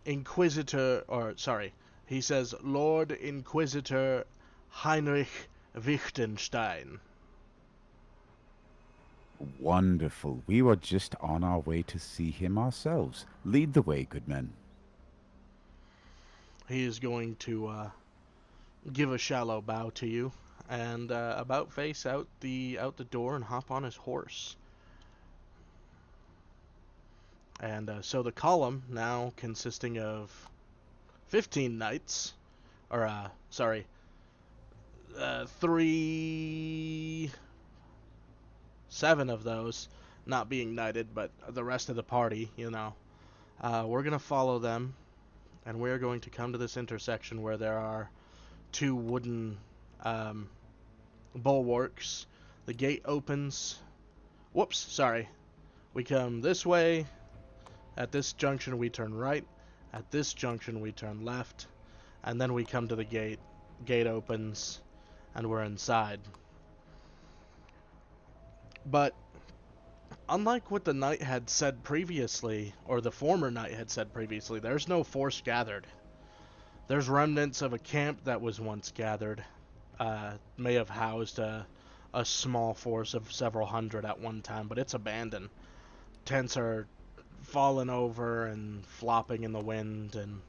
Inquisitor," or sorry, he says, "Lord Inquisitor Heinrich Wichtenstein." Wonderful. We were just on our way to see him ourselves. Lead the way, good men. He is going to give a shallow bow to you and about face out the door and hop on his horse. And so the column, now consisting of 15 knights, or sorry, 7 of those not being knighted, but the rest of the party, we're gonna follow them, and we're going to come to this intersection where there are 2 wooden bulwarks. The gate opens. Whoops, sorry. We come this way. At this junction, we turn right. At this junction, we turn left. And then we come to the gate. Gate opens, and we're inside. But unlike what the knight had said previously, or the former knight had said previously, there's no force gathered. There's remnants of a camp that was once gathered. May have housed a small force of several hundred at one time, but it's abandoned. Tents are falling over and flopping in the wind, and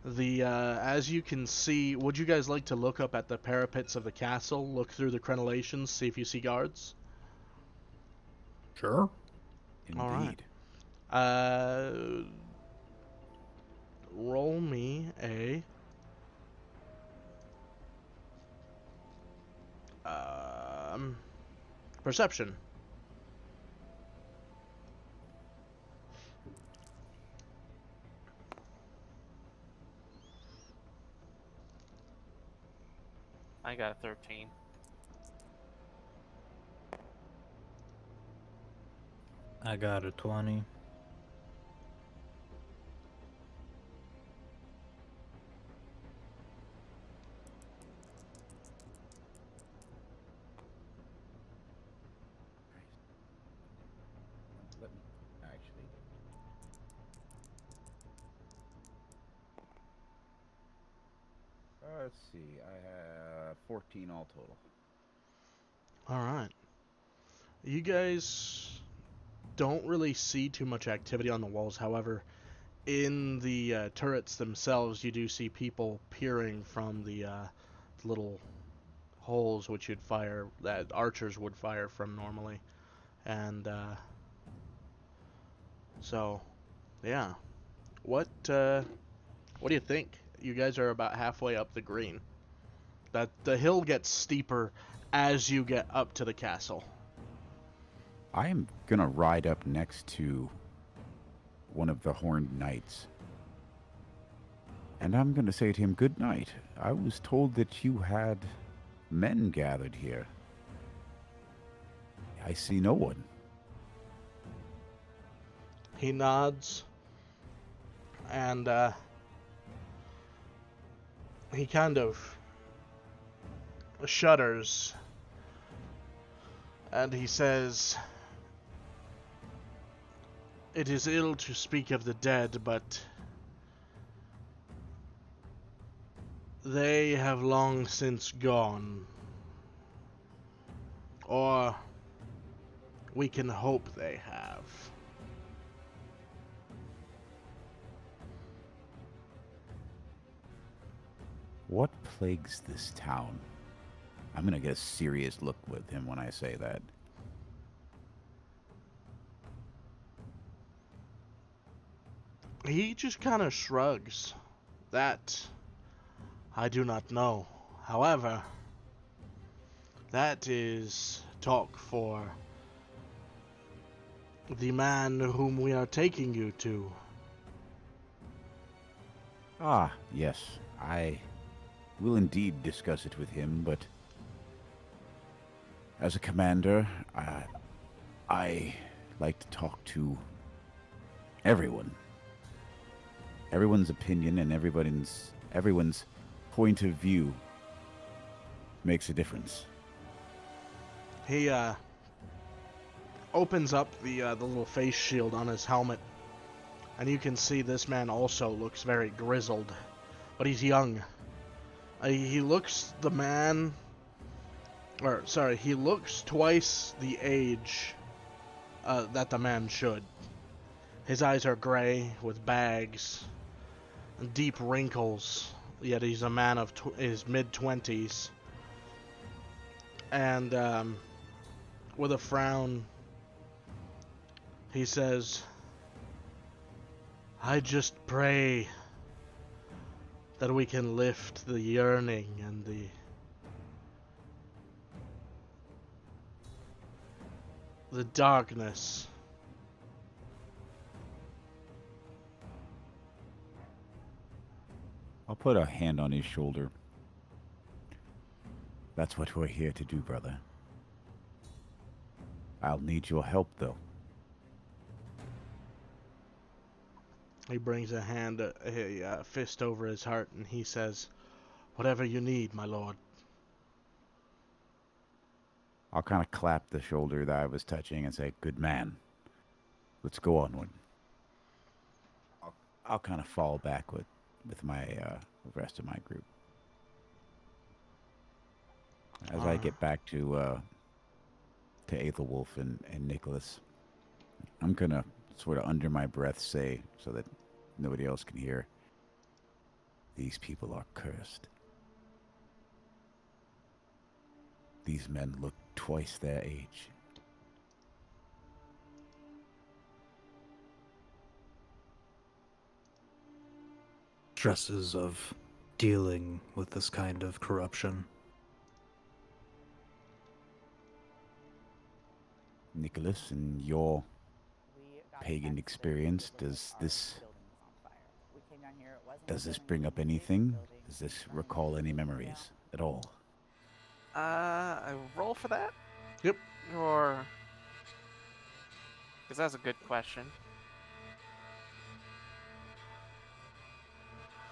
the as you can see, would you guys like to look up at the parapets of the castle, look through the crenellations, see if you see guards? Sure. All right. Indeed. Roll me a perception. I got a 13. I got a 20. Let me actually. Let's see. I have 14 all total. All right. You guys don't really see too much activity on the walls. However, in the turrets themselves, you do see people peering from the little holes which you'd fire, that archers would fire from normally. And so, yeah. What do you think? You guys are about halfway up the green. That the hill gets steeper as you get up to the castle. I am gonna ride up next to one of the horned knights. And I'm gonna say to him, "Good night. I was told that you had men gathered here. I see no one." He nods, and he kind of shudders, and he says, "It is ill to speak of the dead, but they have long since gone. Or we can hope they have." What plagues this town? I'm gonna get a serious look with him when I say that. He just kind of shrugs. "That I do not know. However, that is talk for the man whom we are taking you to." Ah, yes. I will indeed discuss it with him, but as a commander, I like to talk to everyone. Everyone's opinion and everyone's point of view makes a difference. He opens up the little face shield on his helmet, and you can see this man also looks very grizzled, but he's young. He looks he looks twice the age that the man should. His eyes are gray with bags and deep wrinkles, yet he's a man of his mid-20s. And with a frown, he says, "I just pray that we can lift the yearning and the darkness." I'll put a hand on his shoulder. That's what we're here to do, brother. I'll need your help, though. He brings a fist over his heart, and he says, "Whatever you need, my lord." I'll kind of clap the shoulder that I was touching and say, "Good man. Let's go onward." I'll kind of fall back with my the rest of my group. As I get back to Aethelwolf and Nicholas, I'm gonna sort of under my breath say, so that nobody else can hear, "These people are cursed. These men look twice their age." Stresses of dealing with this kind of corruption. Nicholas, in your We got pagan texts that experience, it looked does like this our building was on fire. We came down here, it wasn't does this burning, bring up we moved the anything? building, Does this nothing recall any was memories at all? I roll for that? Yep. Or... Because that's a good question.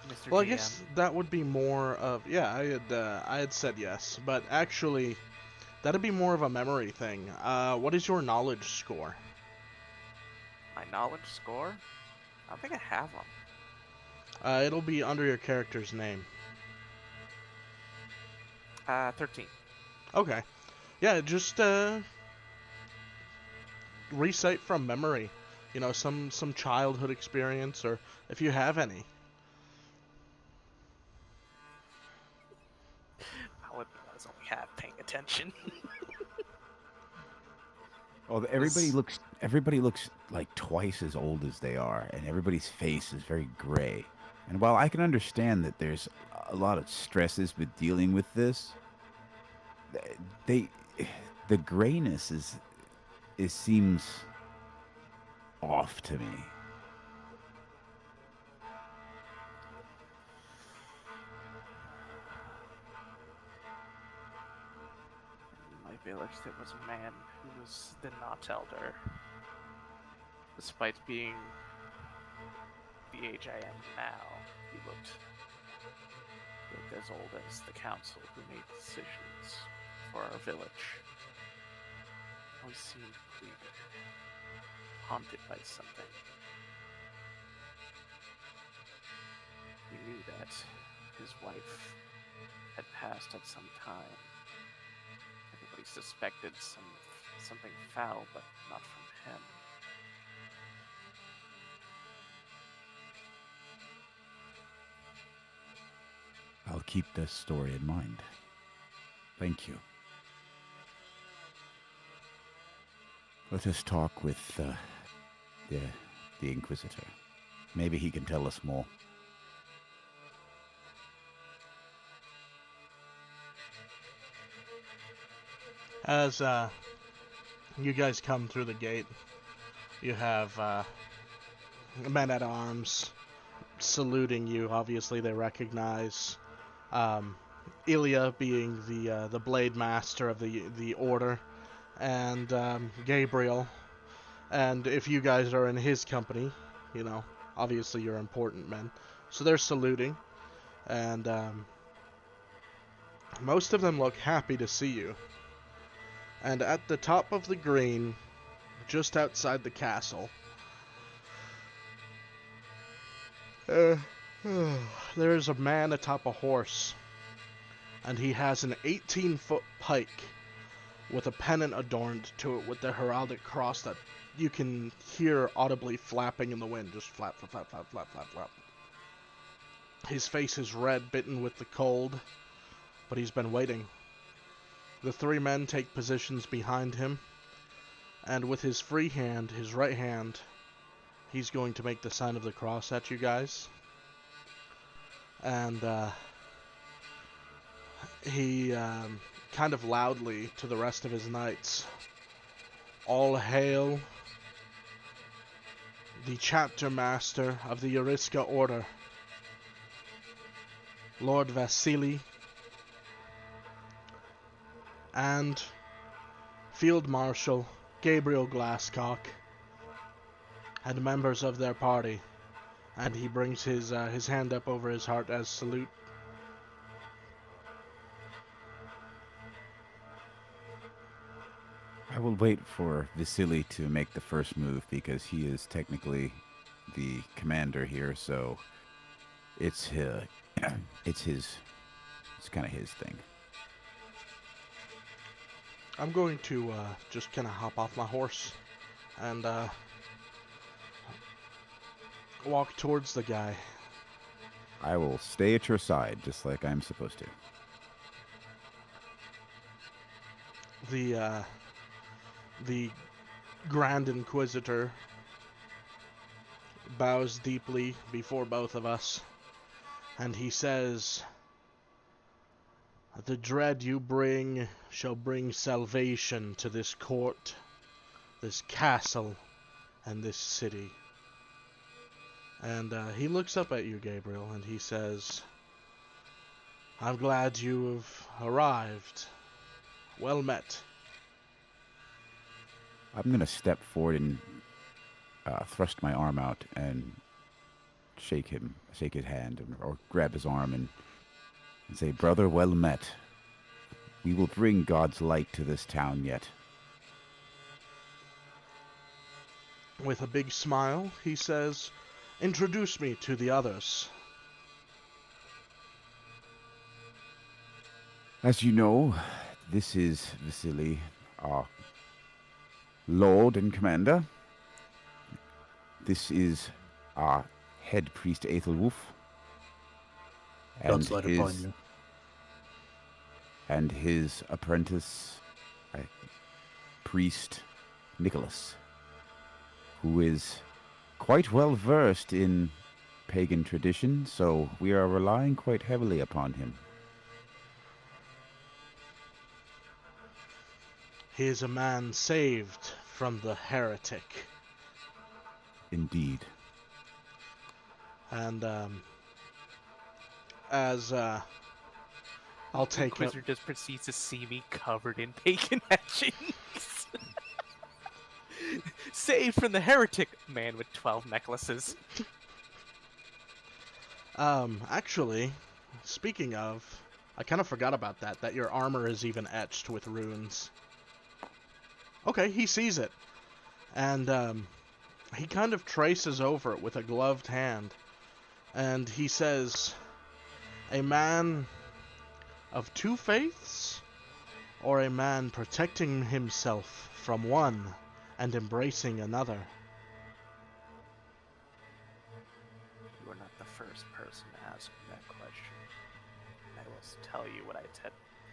Mr. Well, I GM. guess that would be more of, yeah. I had said yes, but actually, that'd be more of a memory thing. What is your knowledge score? My knowledge score? I don't think I have one. It'll be under your character's name. 13. Okay. Yeah, just recite from memory. You know, some childhood experience, or if you have any. I would I was only half paying attention. Oh, everybody looks like twice as old as they are, and everybody's face is very gray. And while I can understand that there's a lot of stresses with dealing with this, they, the grayness it seems off to me. In my village, there was a man who was the not elder. Despite being the age I am now, he looked as old as the council who made decisions for our village. Always seemed weak, haunted by something. We knew that his wife had passed at some time. Everybody suspected something foul, but not from him. I'll keep this story in mind. Thank you. Let us talk with the Inquisitor. Maybe he can tell us more. As you guys come through the gate, you have men-at-arms saluting you. Obviously, they recognize Ilya being the blade master of the order, and Gabriel. And if you guys are in his company, you know, obviously you're important men. So they're saluting, and most of them look happy to see you. And at the top of the green, just outside the castle, there's a man atop a horse, and he has an 18-foot pike with a pennant adorned to it with the heraldic cross that you can hear audibly flapping in the wind. Just flap, flap, flap, flap, flap, flap, flap. His face is red, bitten with the cold, but he's been waiting. The three men take positions behind him, and with his free hand, his right hand, he's going to make the sign of the cross at you guys. And he kind of loudly to the rest of his knights, all hail the chapter master of the Yariska Order, Lord Vasily, and Field Marshal Gabriel Glasscock, and members of their party. And he brings his hand up over his heart as salute. I will wait for Vasily to make the first move because he is technically the commander here, so it's kind of his thing. I'm going to just kind of hop off my horse and walk towards the guy. I will stay at your side, just like I'm supposed to. The Grand Inquisitor bows deeply before both of us, and he says, "The dread you bring shall bring salvation to this court, this castle, and this city." And he looks up at you, Gabriel, and he says, "I'm glad you have arrived. Well met." I'm going to step forward and thrust my arm out and shake his hand, or grab his arm and say, "Brother, well met. We will bring God's light to this town yet." With a big smile, he says, "Introduce me to the others." As you know, this is Vasily, our Lord and Commander. This is our head priest, Aethelwulf. God's light upon you. And his apprentice, priest Nicholas, who is quite well versed in pagan tradition, so we are relying quite heavily upon him. He is a man saved from the heretic. Indeed. And, as, I'll The take up... Inquisitor just proceeds to see me covered in pagan etchings. Saved from the heretic man with 12 necklaces. Actually, speaking of, I kind of forgot about that your armor is even etched with runes. Okay, he sees it. And, he kind of traces over it with a gloved hand. And he says, a man of two faiths? Or a man protecting himself from one and embracing another? You are not the first person to ask me that question. I will tell you what I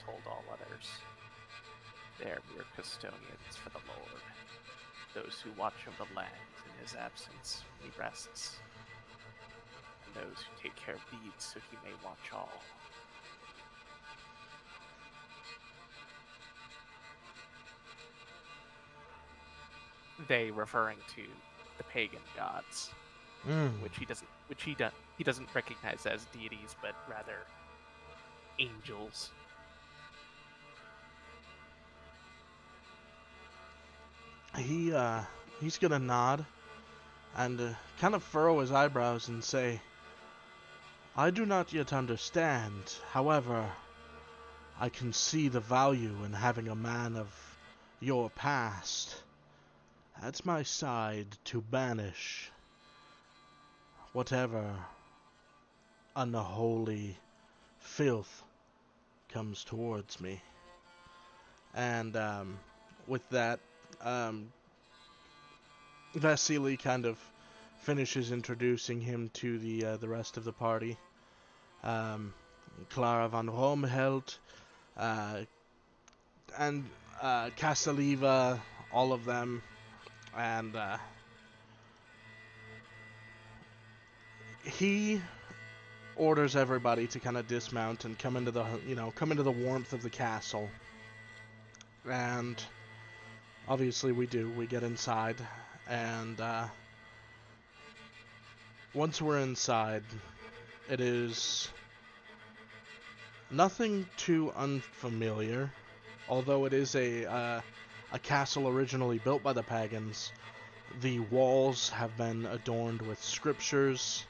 told all others. They are mere custodians for the Lord, those who watch over the land in his absence when he rests, and those who take care of deeds so he may watch all. They referring to the pagan gods, which he doesn't recognize as deities, but rather angels. He's gonna nod and kind of furrow his eyebrows and say, I do not yet understand. However, I can see the value in having a man of your past at my side to banish whatever unholy filth comes towards me. And with that, Vasily kind of finishes introducing him to the rest of the party. Clara von Romheld, and Casaliva, all of them, and he orders everybody to kind of dismount and come into the warmth of the castle. And obviously we do. We get inside, and once we're inside, it is nothing too unfamiliar, although it is a castle originally built by the pagans. The walls have been adorned with scriptures,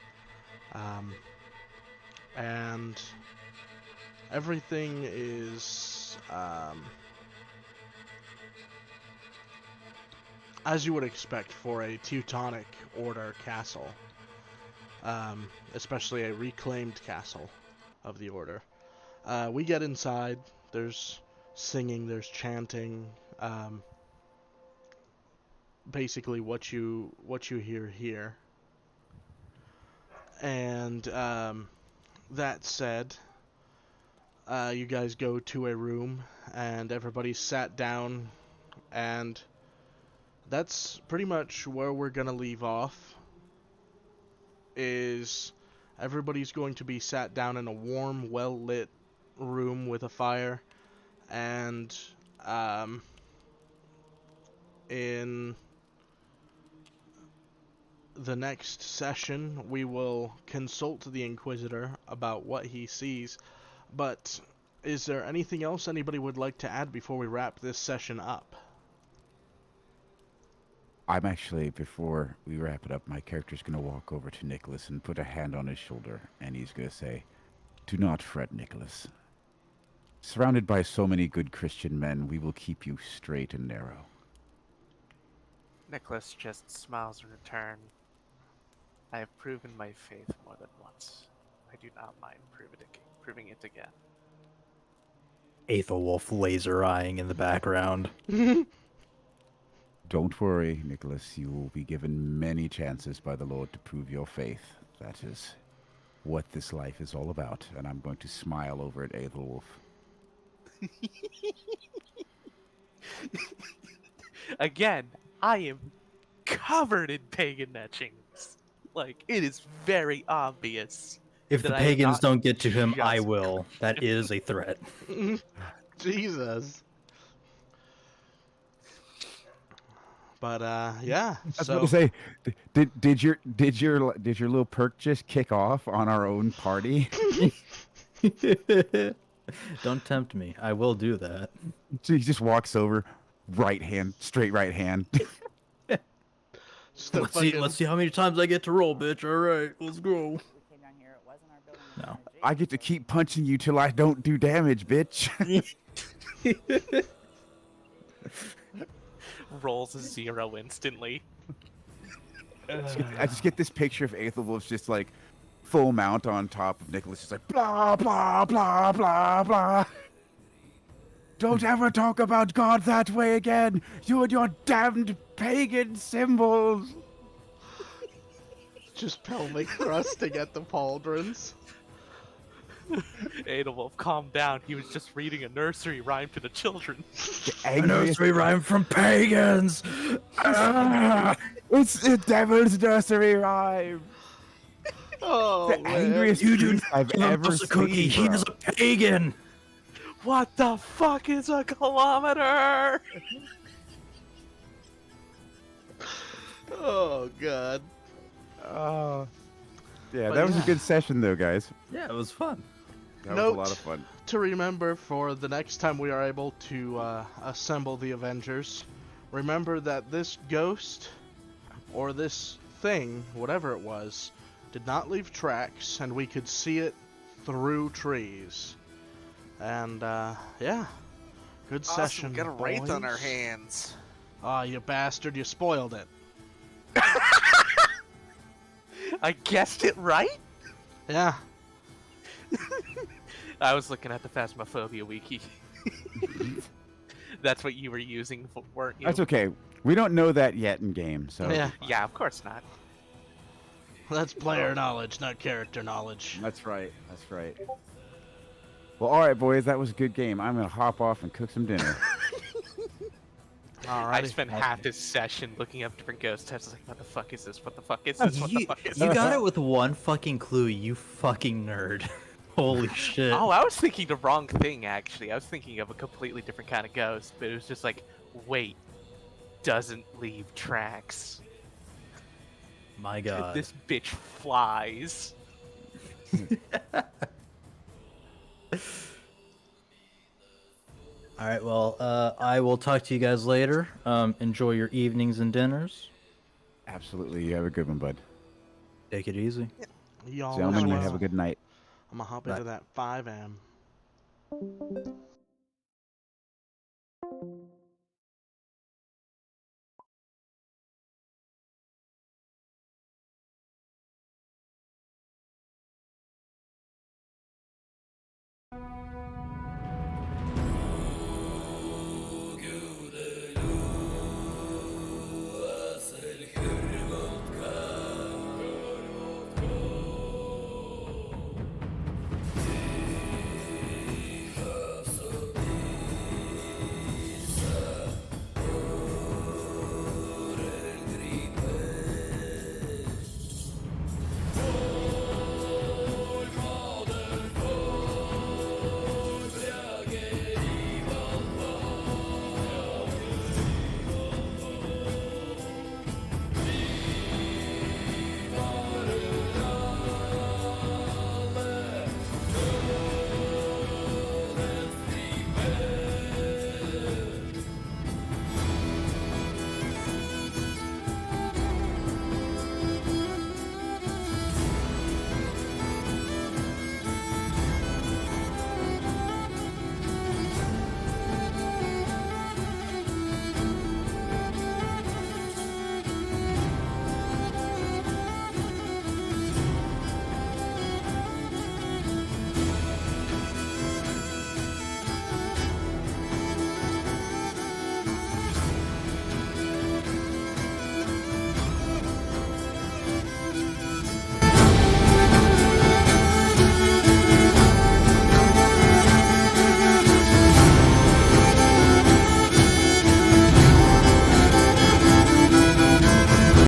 and everything is as you would expect for a Teutonic Order castle, especially a reclaimed castle of the Order. We get inside, there's singing, there's chanting, basically what you hear here. And that said, you guys go to a room and everybody's sat down, and that's pretty much where we're gonna leave off. Is everybody's going to be sat down in a warm, well-lit room with a fire, and in the next session we will consult the Inquisitor about what he sees. But is there anything else anybody would like to add before we wrap this session up? I'm actually, before we wrap it up, my character's going to walk over to Nicholas and put a hand on his shoulder, and he's going to say, "Do not fret, Nicholas. Surrounded by so many good Christian men, we will keep you straight and narrow." Nicholas just smiles in return. I have proven my faith more than once. I do not mind proving it again. Aethelwolf laser eyeing in the background. Don't worry, Nicholas. You will be given many chances by the Lord to prove your faith. That is what this life is all about. And I'm going to smile over at Aethelwolf. Again, I am covered in pagan etchings. Like, it is very obvious. If the that I am pagans not don't get to him, I just- will. That is a threat. Jesus. But yeah. I was So about to say, did your little perk just kick off on our own party? Don't tempt me. I will do that. So he just walks over, right hand, straight right hand. just a Let's see. fucking- Let's see how many times I get to roll, bitch. All right, let's go. We came down here. It wasn't our building. It was No. an I get to adjacent keep punching you till I don't do damage, bitch. Rolls a 0 instantly. I just get this picture of Aethelwolf's just like full mount on top of Nicholas, just like blah blah blah blah blah. Don't ever talk about God that way again. You and your damned pagan symbols. just pelvic thrusting at the pauldrons. Adelwolf, calm down. He was just reading a nursery rhyme to the children. A nursery rhyme from pagans. Ah, it's the devil's nursery rhyme. Oh, The man. angriest You do priest I've Give him ever us a cookie. seen. He bro. is a pagan. What the fuck is a kilometer? Oh god. Yeah, But that was a yeah. good session though, guys. Yeah, it was fun. That was Note a lot of fun. to remember for the next time we are able to assemble the Avengers. Remember that this ghost, or this thing, whatever it was, did not leave tracks, and we could see it through trees. And yeah, good session. Get a wraith on our boys. hands. Ah, you bastard! You spoiled it. I guessed it right? Yeah. I was looking at the Phasmophobia wiki. That's what you were using, weren't you? That's okay. We don't know that yet in game, so Yeah. Yeah, of course not. That's player knowledge, not character knowledge. That's right. That's right. Well, all right, boys. That was a good game. I'm gonna hop off and cook some dinner. Alrighty. I spent half this session looking up different ghost types. I was like, what the fuck is this? What the fuck is this? What the You, fuck is you this? got it with one fucking clue, you fucking nerd. Holy shit. Oh, I was thinking the wrong thing, actually. I was thinking of a completely different kind of ghost, but it was just like, wait, doesn't leave tracks. My god. This bitch flies. Alright, well, I will talk to you guys later. Enjoy your evenings and dinners. Absolutely. You have a good one, bud. Take it easy. Y'all Gentlemen, as you well. have a good night. I'm gonna hop Bye. into that 5M.